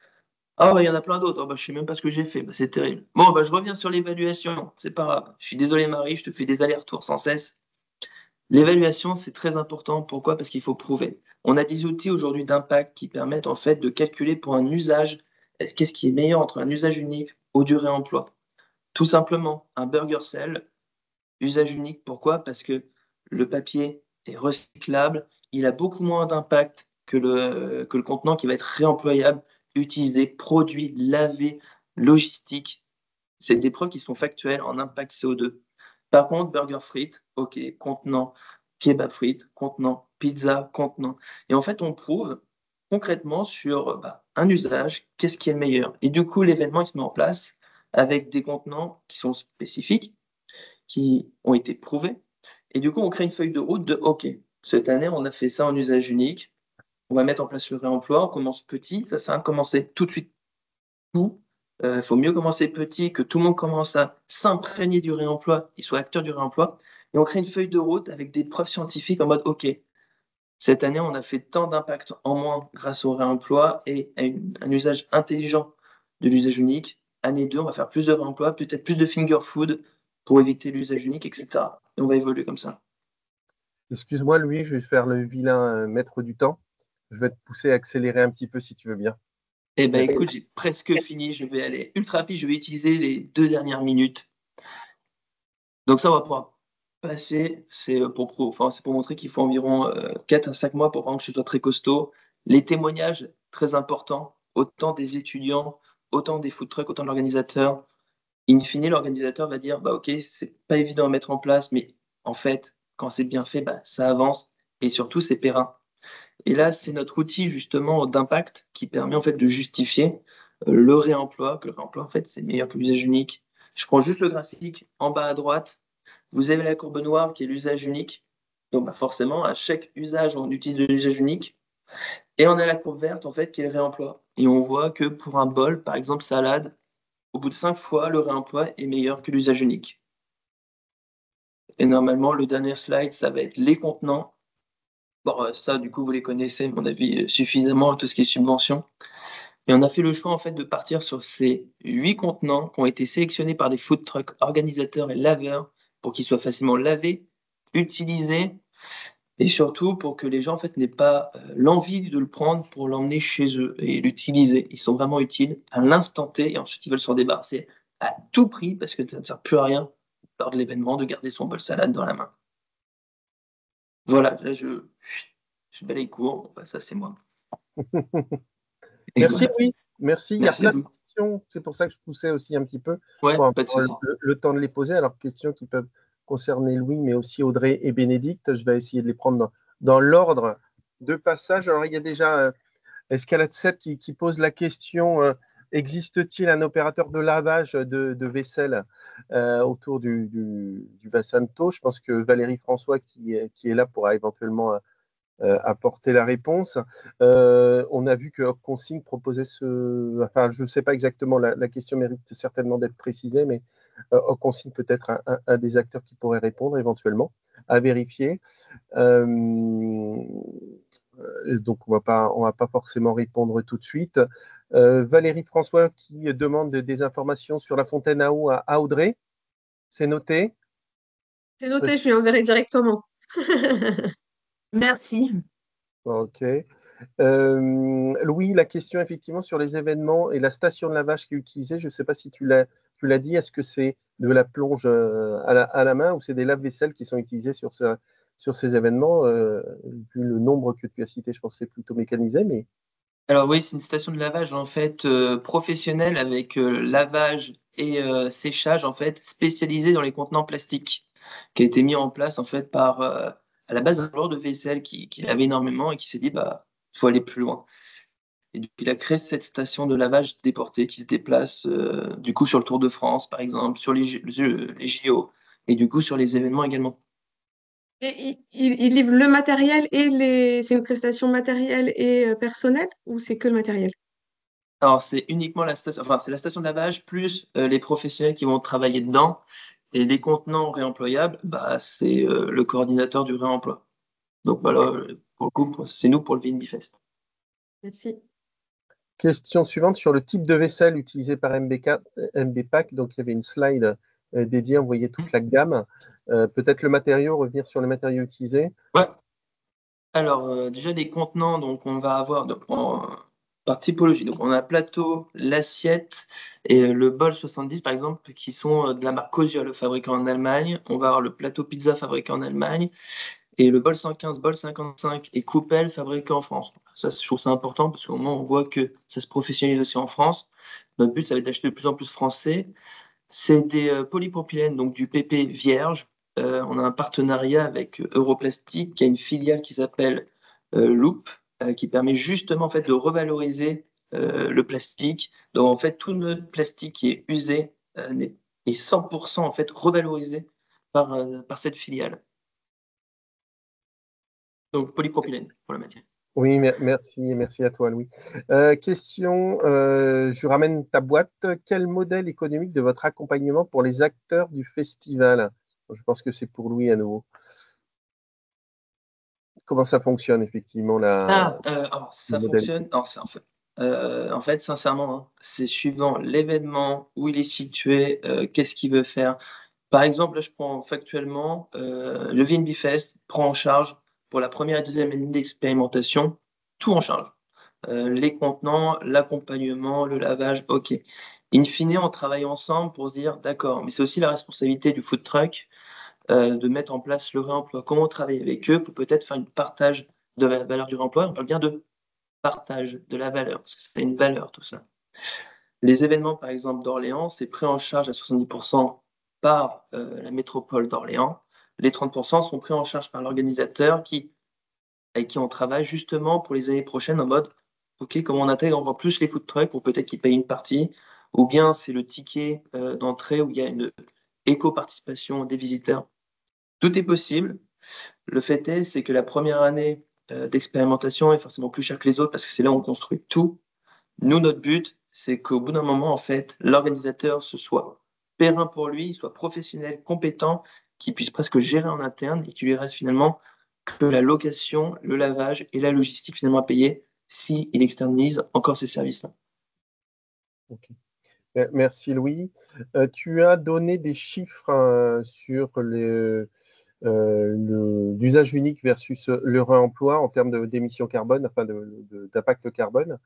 Ah il y en a plein d'autres. Je sais même pas ce que j'ai fait. C'est terrible. Bon, je reviens sur l'évaluation. C'est pas grave. Je suis désolé, Marie, je te fais des allers-retours sans cesse. L'évaluation, c'est très important. Pourquoi? Parce qu'il faut prouver. On a des outils aujourd'hui d'impact qui permettent en fait de calculer pour un usage, qu'est-ce qui est meilleur entre un usage unique ou du réemploi. Tout simplement, un burger cell, usage unique. Pourquoi? Parce que le papier est recyclable, il a beaucoup moins d'impact que le contenant qui va être réemployable, utilisé, produit, lavé, logistique. C'est des preuves qui sont factuelles en impact CO2. Par contre, burger frites, ok, contenant, kebab frites, contenant, pizza, contenant. Et en fait, on prouve concrètement sur un usage, qu'est-ce qui est le meilleur. Et du coup, l'événement, il se met en place avec des contenants qui sont spécifiques, qui ont été prouvés. Et du coup, on crée une feuille de route de OK, cette année, on a fait ça en usage unique. On va mettre en place le réemploi. On commence petit. Ça sert à commencer tout de suite. Il faut mieux commencer petit, que tout le monde commence à s'imprégner du réemploi, qu'ils soient acteurs du réemploi. Et on crée une feuille de route avec des preuves scientifiques en mode OK, cette année, on a fait tant d'impact en moins grâce au réemploi et à un usage intelligent de l'usage unique. Année 2, on va faire plus de réemploi, peut-être plus de finger food pour éviter l'usage unique, etc. Et on va évoluer comme ça. Excuse-moi, Louis, je vais faire le vilain maître du temps. Je vais te pousser à accélérer un petit peu si tu veux bien. Eh ben, écoute, j'ai presque fini. Je vais aller ultra rapide. Je vais utiliser les 2 dernières minutes. Donc ça, on va pouvoir passer. C'est pour montrer qu'il faut environ 4 à 5 mois pour vraiment que ce soit très costaud. Les témoignages, très importants, autant des étudiants, autant des food trucks, autant de l'organisateur. In fine, l'organisateur va dire, OK, c'est pas évident à mettre en place, mais en fait, quand c'est bien fait, ça avance et surtout, c'est périn. Et là, c'est notre outil justement d'impact qui permet en fait de justifier le réemploi, que le réemploi, en fait, c'est meilleur que l'usage unique. Je prends juste le graphique en bas à droite. Vous avez la courbe noire qui est l'usage unique. Donc, forcément, à chaque usage, on utilise de l'usage unique. Et on a la courbe verte, en fait, qui est le réemploi. Et on voit que pour un bol, par exemple, salade, au bout de 5 fois, le réemploi est meilleur que l'usage unique. Et normalement, le dernier slide, ça va être les contenants. Bon, ça, du coup, vous les connaissez, à mon avis, suffisamment, tout ce qui est subvention. Et on a fait le choix, en fait, de partir sur ces 8 contenants qui ont été sélectionnés par des food trucks organisateurs et laveurs pour qu'ils soient facilement lavés, utilisés, et surtout pour que les gens, en fait, n'aient pas l'envie de le prendre pour l'emmener chez eux et l'utiliser. Ils sont vraiment utiles à l'instant T, et ensuite, ils veulent s'en débarrasser à tout prix, parce que ça ne sert plus à rien, lors de l'événement, de garder son bol salade dans la main. Voilà, là, je balaye court. Ça, c'est moi. Merci, Voilà. Louis. Merci. Il y a Merci à plein de vous. questions. C'est pour ça que je poussais aussi un petit peu Ouais, pour pas de avoir souci. le temps de les poser. Alors, questions qui peuvent concerner Louis, mais aussi Audrey et Bénédicte. Je vais essayer de les prendre dans l'ordre de passage. Alors, il y a déjà Escalade 7 qui pose la question existe-t-il un opérateur de lavage de vaisselle autour du bassin de Thau? Je pense que Valérie François, qui est là, pourra éventuellement apporter la réponse. On a vu que Consigne proposait enfin, je ne sais pas exactement, la question mérite certainement d'être précisée, mais Consigne peut être un des acteurs qui pourrait répondre éventuellement, à vérifier. Donc, on va pas forcément répondre tout de suite. Valérie François qui demande des informations sur la fontaine à eau à Audrey. C'est noté? C'est noté, je lui enverrai directement. Merci. Ok. Louis, la question effectivement sur les événements et la station de lavage qui est utilisée, je ne sais pas si tu l'as dit, est-ce que c'est de la plonge à la main ou c'est des lave-vaisselle qui sont utilisés sur ces événements? Vu le nombre que tu as cité, je pense que c'est plutôt mécanisé, mais Alors oui, c'est une station de lavage en fait professionnelle avec lavage et séchage en fait spécialisée dans les contenants plastiques, qui a été mis en place en fait par à la base un joueur de vaisselle qui lavait énormément et qui s'est dit faut aller plus loin. Et donc il a créé cette station de lavage déportée qui se déplace du coup sur le Tour de France par exemple, sur les JO et du coup sur les événements également. Et il livre le matériel et c'est une prestation matérielle et personnelle ou c'est que le matériel? Alors, c'est uniquement la station, enfin, c'est la station de lavage plus les professionnels qui vont travailler dedans. Et les contenants réemployables, c'est le coordinateur du réemploi. Donc voilà, pour le coup, c'est nous pour le VNB Fest. Merci. question suivante sur le type de vaisselle utilisé par MBPAC. Donc, il y avait une slide dédiée, on voyait toute la gamme. Peut-être le matériau, revenir sur le matériau utilisé. Ouais. Alors, déjà, les contenants, donc on va avoir par typologie. Donc, on a plateau, l'assiette et le bol 70, par exemple, qui sont de la marque Cosio, le fabricant en Allemagne. On va avoir le plateau pizza fabriqué en Allemagne. Et le bol 115, bol 55 et coupelle fabriqués en France. Ça, je trouve ça important parce qu'au moins, on voit que ça se professionnalise aussi en France. Notre but, ça va être d'acheter de plus en plus français. C'est des polypropylènes, donc du PP vierge. On a un partenariat avec Europlastique, qui a une filiale qui s'appelle Loop. qui permet justement en fait, de revaloriser le plastique. Donc en fait, tout notre plastique qui est usé est 100% en fait, revalorisé par cette filiale. Donc polypropylène pour la matière. Oui, merci à toi, Louis. Question, je ramène ta boîte. Quel modèle économique de votre accompagnement pour les acteurs du festival? Je pense que c'est pour Louis à nouveau. Comment ça fonctionne effectivement Alors ça le modèle? fonctionne. Alors, en fait, sincèrement, hein, c'est suivant l'événement, où il est situé, qu'est-ce qu'il veut faire. Par exemple, là, je prends factuellement le VNB Fest prend en charge pour la première et deuxième année d'expérimentation, tout en charge. Les contenants, l'accompagnement, le lavage, ok. In fine, on travaille ensemble pour se dire, d'accord, mais c'est aussi la responsabilité du food truck de mettre en place le réemploi. Comment on travaille avec eux pour peut-être faire un partage de la valeur du réemploi. On parle bien de partage de la valeur, parce que c'est une valeur tout ça. Les événements, par exemple, d'Orléans, c'est pris en charge à 70% par la métropole d'Orléans. Les 30% sont pris en charge par l'organisateur avec qui on travaille justement pour les années prochaines en mode, OK, comment on intègre encore plus les food trucks pour peut-être qu'ils payent une partie, ou bien c'est le ticket d'entrée où il y a une éco-participation des visiteurs. Tout est possible. Le fait est, c'est que la première année d'expérimentation est forcément plus chère que les autres parce que c'est là où on construit tout. Nous, notre but, c'est qu'au bout d'un moment, en fait, l'organisateur se soit périn pour lui, soit professionnel, compétent, qu'il puisse presque gérer en interne et qu'il lui reste finalement que la location, le lavage et la logistique finalement à payer s'il externalise encore ces services-là. Okay. Merci Louis. Tu as donné des chiffres sur l'usage unique versus le réemploi en termes d'émissions carbone, enfin d'impact carbone.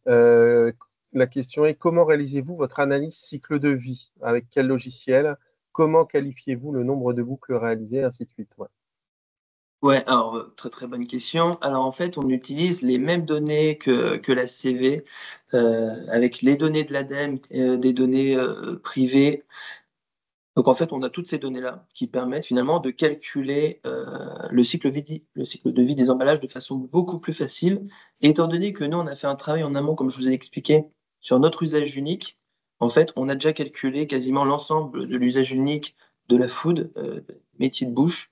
La question est comment réalisez-vous votre analyse cycle de vie? Avec quel logiciel? Comment qualifiez-vous le nombre de boucles réalisées, ainsi de suite? Ouais. Ouais, alors très très bonne question. Alors en fait, on utilise les mêmes données que la CV, avec les données de l'ADEME, des données privées. Donc en fait, on a toutes ces données-là qui permettent finalement de calculer le cycle de vie des emballages de façon beaucoup plus facile. Et étant donné que nous, on a fait un travail en amont, comme je vous ai expliqué, sur notre usage unique, en fait, on a déjà calculé quasiment l'ensemble de l'usage unique de la food, métier de bouche.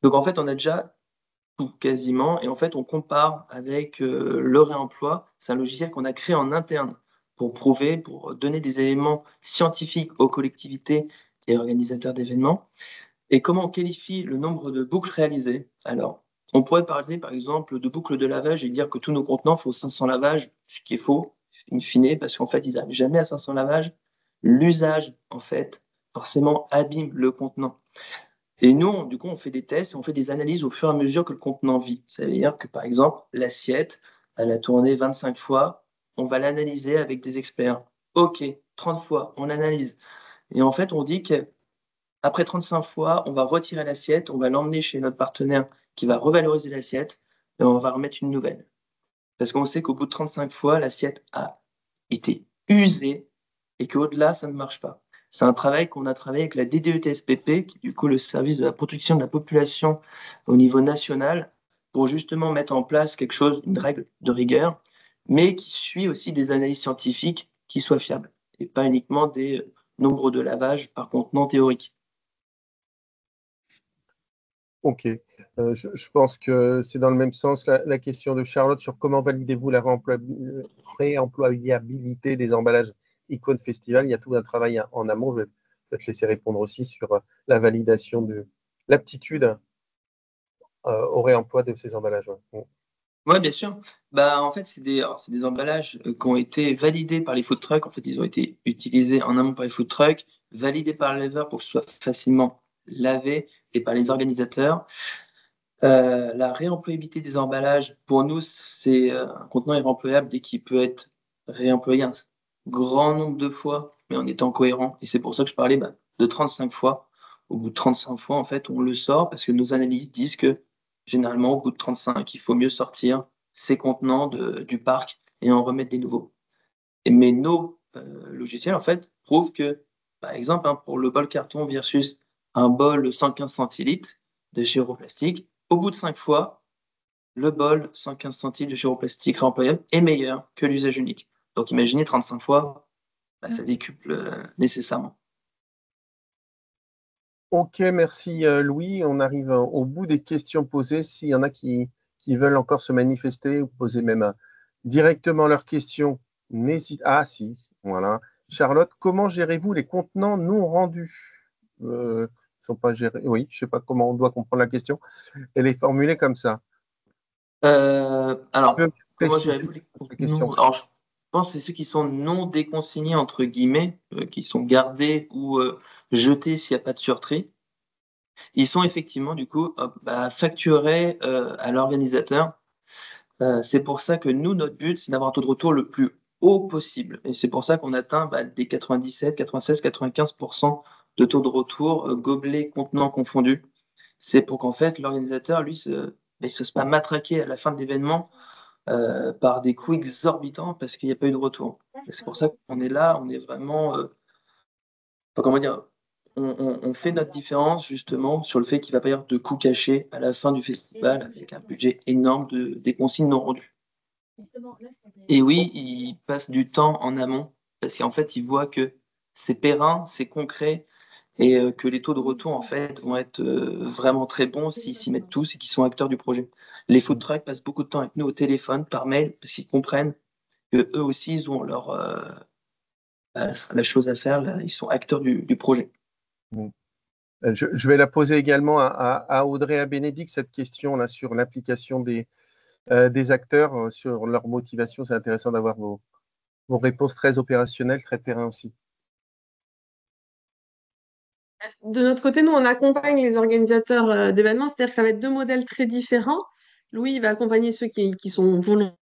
Donc en fait, on a déjà tout quasiment, et en fait, on compare avec le réemploi. C'est un logiciel qu'on a créé en interne pour prouver, pour donner des éléments scientifiques aux collectivités et organisateurs d'événements. Et comment on qualifie le nombre de boucles réalisées? Alors, on pourrait parler par exemple de boucles de lavage et dire que tous nos contenants font 500 lavages, ce qui est faux, in fine, parce qu'en fait, ils n'arrivent jamais à 500 lavages. L'usage, en fait, forcément abîme le contenant. Et nous, du coup, on fait des tests et on fait des analyses au fur et à mesure que le contenant vit. Ça veut dire que, par exemple, l'assiette, elle a tourné 25 fois, on va l'analyser avec des experts. OK, 30 fois, on analyse. Et en fait, on dit qu'après 35 fois, on va retirer l'assiette, on va l'emmener chez notre partenaire qui va revaloriser l'assiette et on va remettre une nouvelle. Parce qu'on sait qu'au bout de 35 fois, l'assiette a été usée et qu'au-delà, ça ne marche pas. C'est un travail qu'on a travaillé avec la DDE-TSPP, qui est du coup le service de la protection de la population au niveau national, pour justement mettre en place quelque chose, une règle de rigueur, mais qui suit aussi des analyses scientifiques qui soient fiables, et pas uniquement des nombres de lavages par contenant théorique. Ok. Je pense que c'est dans le même sens la question de Charlotte sur comment validez-vous la réemployabilité des emballages Icône Festival. Il y a tout un travail en amont. Je vais te laisser répondre aussi sur la validation de l'aptitude au réemploi de ces emballages. Ouais. Oui, bien sûr. Bah, en fait, c'est des emballages qui ont été validés par les food trucks. En fait, ils ont été utilisés en amont par les food trucks, validés par le laveur pour que ce soit facilement lavé et par les organisateurs. La réemployabilité des emballages, pour nous, c'est un contenant est réemployable dès qu'il peut être réemployé un grand nombre de fois, mais en étant cohérent. Et c'est pour ça que je parlais de 35 fois. Au bout de 35 fois, en fait, on le sort parce que nos analyses disent que généralement, au bout de 35, il faut mieux sortir ces contenants du parc et en remettre des nouveaux. Mais nos logiciels, en fait, prouvent que, par exemple, hein, pour le bol carton versus un bol 115 centilitres de chez Europlastique, au bout de 5 fois, le bol, 115 centilitres de chiroplastique réemployable, est meilleur que l'usage unique. Donc imaginez 35 fois, ça décuple nécessairement. Ok, merci Louis. On arrive au bout des questions posées. S'il y en a qui veulent encore se manifester ou poser même directement leurs questions, n'hésite. Ah si, voilà. Charlotte, comment gérez-vous les contenants non rendus? Ils sont pas gérés. Oui, je ne sais pas comment on doit comprendre la question. Elle est formulée comme ça. Tu peux Alors, comment préciser gérez-vous les la non, question? alors, je pense que c'est ceux qui sont non déconsignés, entre guillemets, qui sont gardés ou jetés s'il n'y a pas de surtri. Ils sont effectivement, du coup, facturés à l'organisateur. C'est pour ça que nous, notre but, c'est d'avoir un taux de retour le plus haut possible. Et c'est pour ça qu'on atteint des 97, 96, 95% de taux de retour, gobelets, contenants confondus. C'est pour qu'en fait, l'organisateur, lui, ne se fasse pas matraquer à la fin de l'événement par des coûts exorbitants parce qu'il n'y a pas eu de retour. Et c'est pour ça qu'on est là, on est vraiment, comment dire, on fait notre différence justement sur le fait qu'il ne va pas y avoir de coûts cachés à la fin du festival avec un budget énorme des consignes non rendues. Et oui, ils passent du temps en amont parce qu'en fait, ils voient que c'est périn, c'est concret et que les taux de retour en fait vont être vraiment très bons s'ils s'y mettent tous et qu'ils sont acteurs du projet. Les food trucks passent beaucoup de temps avec nous au téléphone, par mail, parce qu'ils comprennent que eux aussi ils ont la chose à faire, là, ils sont acteurs du projet. Je vais la poser également à Audrey, à Bénédicte, cette question là sur l'application des acteurs, sur leur motivation. C'est intéressant d'avoir vos réponses très opérationnelles, très terrain aussi. De notre côté, nous, on accompagne les organisateurs d'événements, c'est-à-dire que ça va être deux modèles très différents. Louis, il va accompagner ceux qui sont volontaires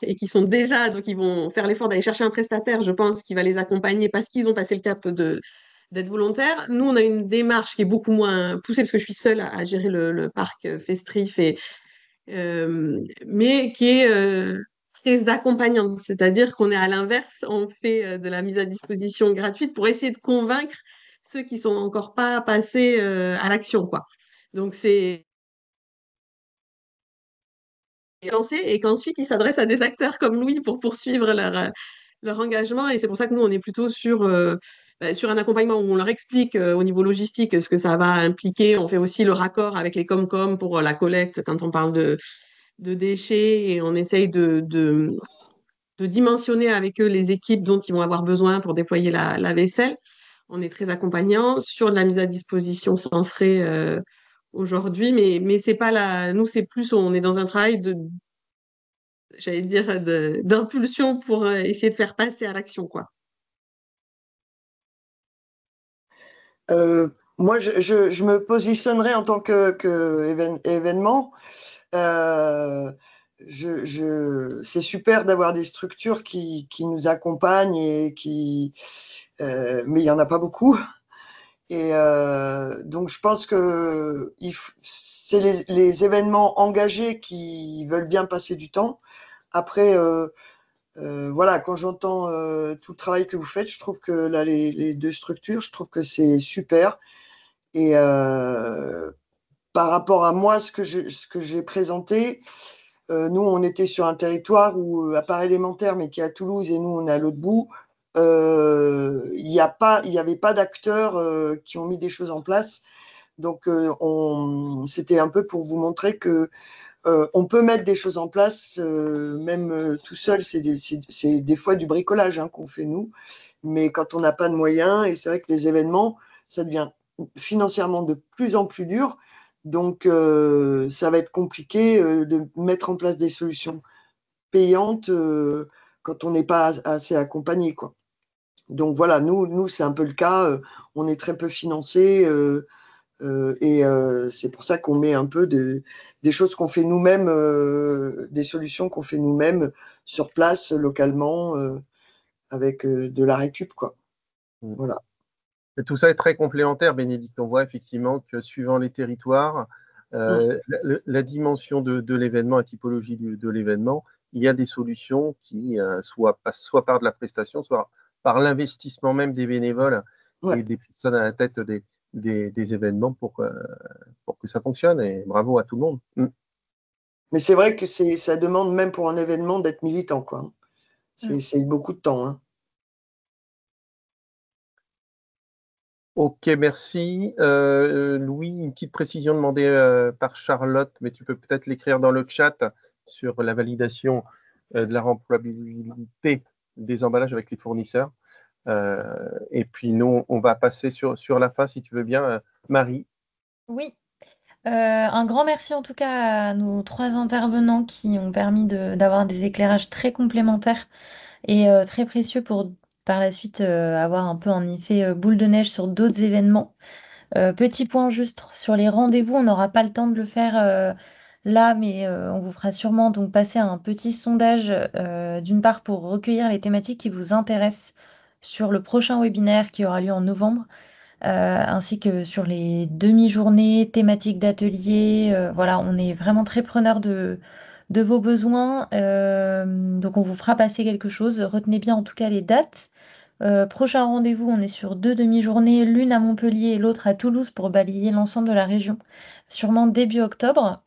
et qui sont déjà, donc ils vont faire l'effort d'aller chercher un prestataire, je pense, qui va les accompagner parce qu'ils ont passé le cap d'être volontaires. Nous, on a une démarche qui est beaucoup moins poussée parce que je suis seule à gérer le parc Festrif, mais qui est très accompagnante. C'est-à-dire qu'on est à l'inverse, on fait de la mise à disposition gratuite pour essayer de convaincre ceux qui sont encore pas passés à l'action, quoi. Donc, c'est lancé et qu'ensuite ils s'adressent à des acteurs comme Louis pour poursuivre leur engagement. Et c'est pour ça que nous, on est plutôt sur un accompagnement où on leur explique au niveau logistique ce que ça va impliquer. On fait aussi le raccord avec les Comcom pour la collecte quand on parle de déchets et on essaye de dimensionner avec eux les équipes dont ils vont avoir besoin pour déployer la vaisselle. On est très accompagnant sur de la mise à disposition sans frais aujourd'hui, mais c'est pas nous, c'est plus, on est dans un travail j'allais dire, d'impulsion pour essayer de faire passer à l'action, quoi. Moi, je me positionnerai en tant que événement. C'est super d'avoir des structures qui nous accompagnent mais il n'y en a pas beaucoup. Et donc, je pense que c'est les événements engagés qui veulent bien passer du temps. Après, voilà, quand j'entends tout le travail que vous faites, je trouve que là, les deux structures, je trouve que c'est super. Et par rapport à moi, ce que j'ai présenté, nous, on était sur un territoire où, à part élémentaire, mais qui est à Toulouse, et nous, on est à l'autre bout, il n'y avait pas d'acteurs qui ont mis des choses en place. Donc, c'était un peu pour vous montrer que on peut mettre des choses en place, même tout seul. C'est des fois du bricolage qu'on fait nous. Mais quand on n'a pas de moyens, et c'est vrai que les événements, ça devient financièrement de plus en plus dur. Donc, ça va être compliqué de mettre en place des solutions payantes quand on n'est pas assez accompagné, quoi. Donc voilà, nous c'est un peu le cas. On est très peu financé et c'est pour ça qu'on met un peu des choses qu'on fait nous-mêmes, des solutions qu'on fait nous-mêmes sur place, localement, avec de la récup, quoi. Voilà. Et tout ça est très complémentaire, Bénédicte. On voit effectivement que suivant les territoires, la dimension de l'événement, la typologie de l'événement, il y a des solutions qui passent soit par de la prestation, soit par l'investissement même des bénévoles Ouais. et des personnes à la tête des événements pour que ça fonctionne. Et bravo à tout le monde. Mais c'est vrai que ça demande même pour un événement d'être militant, quoi. C'est beaucoup de temps, hein. Ok, merci. Louis, une petite précision demandée par Charlotte, mais tu peux peut-être l'écrire dans le chat sur la validation de la remplacabilité des emballages avec les fournisseurs. Et puis nous, on va passer sur la fin, si tu veux bien. Marie. Oui. Un grand merci en tout cas à nos trois intervenants qui ont permis d'avoir des éclairages très complémentaires et très précieux pour par la suite avoir un peu un effet boule de neige sur d'autres événements. Petit point juste sur les rendez-vous, on n'aura pas le temps de le faire là, mais on vous fera sûrement donc passer un petit sondage d'une part pour recueillir les thématiques qui vous intéressent sur le prochain webinaire qui aura lieu en novembre, ainsi que sur les demi-journées thématiques d'ateliers. Voilà, on est vraiment très preneur de vos besoins. Donc on vous fera passer quelque chose. Retenez bien en tout cas les dates. Prochain rendez-vous, on est sur 2 demi-journées, l'une à Montpellier et l'autre à Toulouse pour balayer l'ensemble de la région, sûrement début octobre,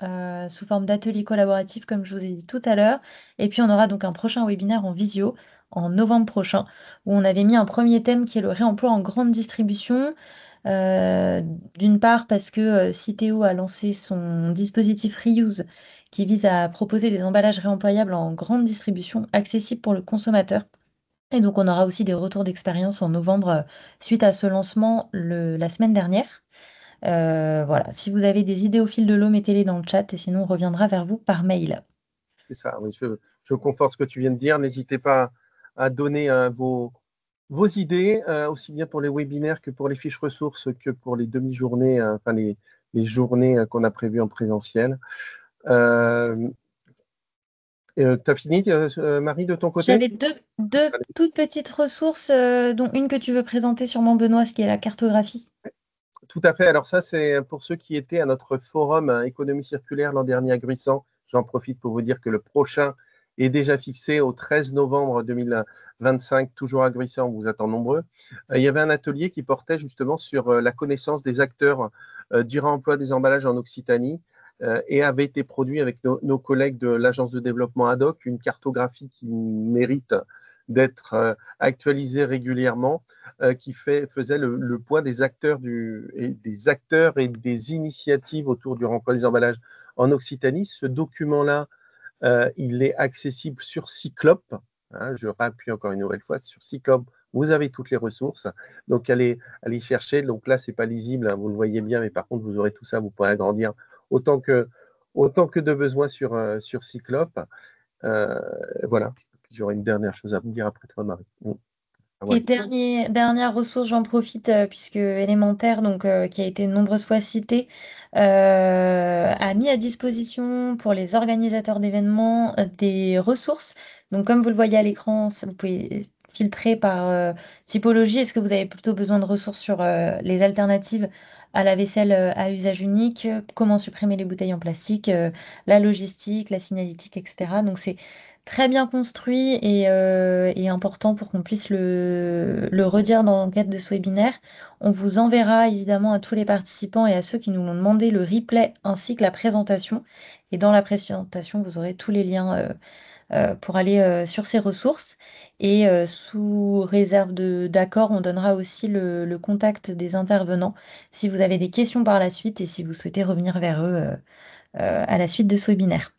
sous forme d'ateliers collaboratifs comme je vous ai dit tout à l'heure. Et puis on aura donc un prochain webinaire en visio en novembre prochain, où on avait mis un premier thème qui est le réemploi en grande distribution. Euh, D'une part parce que Citeo a lancé son dispositif Reuse qui vise à proposer des emballages réemployables en grande distribution accessibles pour le consommateur. Et donc, on aura aussi des retours d'expérience en novembre suite à ce lancement la semaine dernière. Voilà, si vous avez des idées au fil de l'eau, mettez-les dans le chat et sinon on reviendra vers vous par mail. C'est ça, oui, je conforte ce que tu viens de dire. N'hésitez pas à donner vos idées, aussi bien pour les webinaires que pour les fiches ressources, que pour les demi-journées, enfin les journées qu'on a prévues en présentiel. Tu as fini, Marie, de ton côté? J'avais deux toutes petites ressources, dont une que tu veux présenter sûrement, Benoît, ce qui est la cartographie. Tout à fait. Alors ça, c'est pour ceux qui étaient à notre forum économie circulaire l'an dernier à Gruissan. J'en profite pour vous dire que le prochain est déjà fixé au 13 novembre 2025, toujours à Gruissan. On vous attend nombreux. Il y avait un atelier qui portait justement sur la connaissance des acteurs du réemploi des emballages en Occitanie et avait été produit avec nos collègues de l'agence de développement ADOC, une cartographie qui mérite d'être actualisée régulièrement, qui faisait le poids des acteurs et des initiatives autour du remploi des emballages en Occitanie. Ce document-là, il est accessible sur Cyclope. Hein, je rappuie encore une nouvelle fois, sur Cyclope, vous avez toutes les ressources. Donc, allez chercher. Donc là, ce n'est pas lisible, hein, vous le voyez bien, mais par contre, vous aurez tout ça, vous pourrez agrandir autant que de besoin sur Cyclope. Voilà. J'aurais une dernière chose à vous dire après toi, Marie. Et Voilà. dernière ressource, j'en profite puisque Élémentaire, donc, qui a été de nombreuses fois cité, a mis à disposition pour les organisateurs d'événements des ressources. Donc comme vous le voyez à l'écran, vous pouvez filtrer par typologie. Est-ce que vous avez plutôt besoin de ressources sur les alternatives à la vaisselle à usage unique, comment supprimer les bouteilles en plastique, la logistique, la signalétique, etc. Donc c'est très bien construit et important pour qu'on puisse le redire dans le cadre de ce webinaire. On vous enverra évidemment à tous les participants et à ceux qui nous l'ont demandé le replay ainsi que la présentation. Et dans la présentation, vous aurez tous les liens pour aller sur ces ressources. Et sous réserve d'accord, on donnera aussi le contact des intervenants si vous avez des questions par la suite et si vous souhaitez revenir vers eux à la suite de ce webinaire.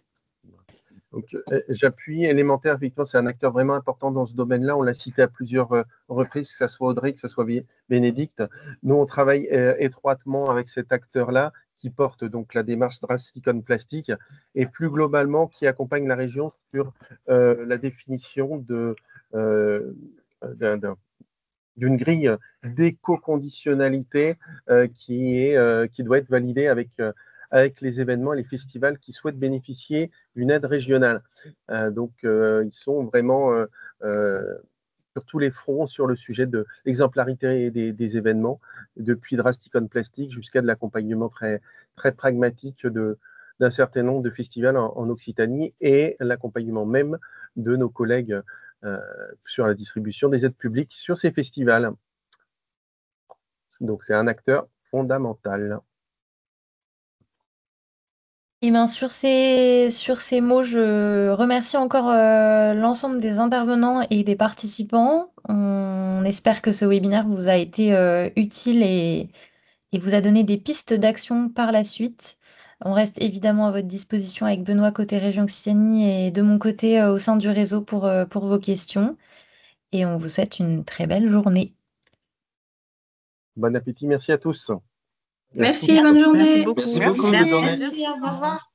Donc, j'appuie. Élémentaire, effectivement, c'est un acteur vraiment important dans ce domaine-là. On l'a cité à plusieurs reprises, que ce soit Audrey, que ce soit Bénédicte. Nous, on travaille étroitement avec cet acteur-là qui porte donc la démarche Drasticon Plastique et plus globalement qui accompagne la région sur la définition d'une grille d'éco-conditionnalité qui doit être validée avec les événements et les festivals qui souhaitent bénéficier d'une aide régionale. Donc, ils sont vraiment sur tous les fronts sur le sujet de l'exemplarité des événements, depuis Drasticon Plastique jusqu'à de l'accompagnement très, très pragmatique d'un certain nombre de festivals en Occitanie et l'accompagnement même de nos collègues sur la distribution des aides publiques sur ces festivals. Donc, c'est un acteur fondamentale. Et bien, sur ces mots, je remercie encore l'ensemble des intervenants et des participants. On espère que ce webinaire vous a été utile et vous a donné des pistes d'action par la suite. On reste évidemment à votre disposition avec Benoît côté Région Occitanie et de mon côté au sein du réseau pour vos questions. Et on vous souhaite une très belle journée. Bon appétit, merci à tous. Merci, bonne Merci journée. beaucoup. Merci beaucoup, bonne journée. Merci, au revoir.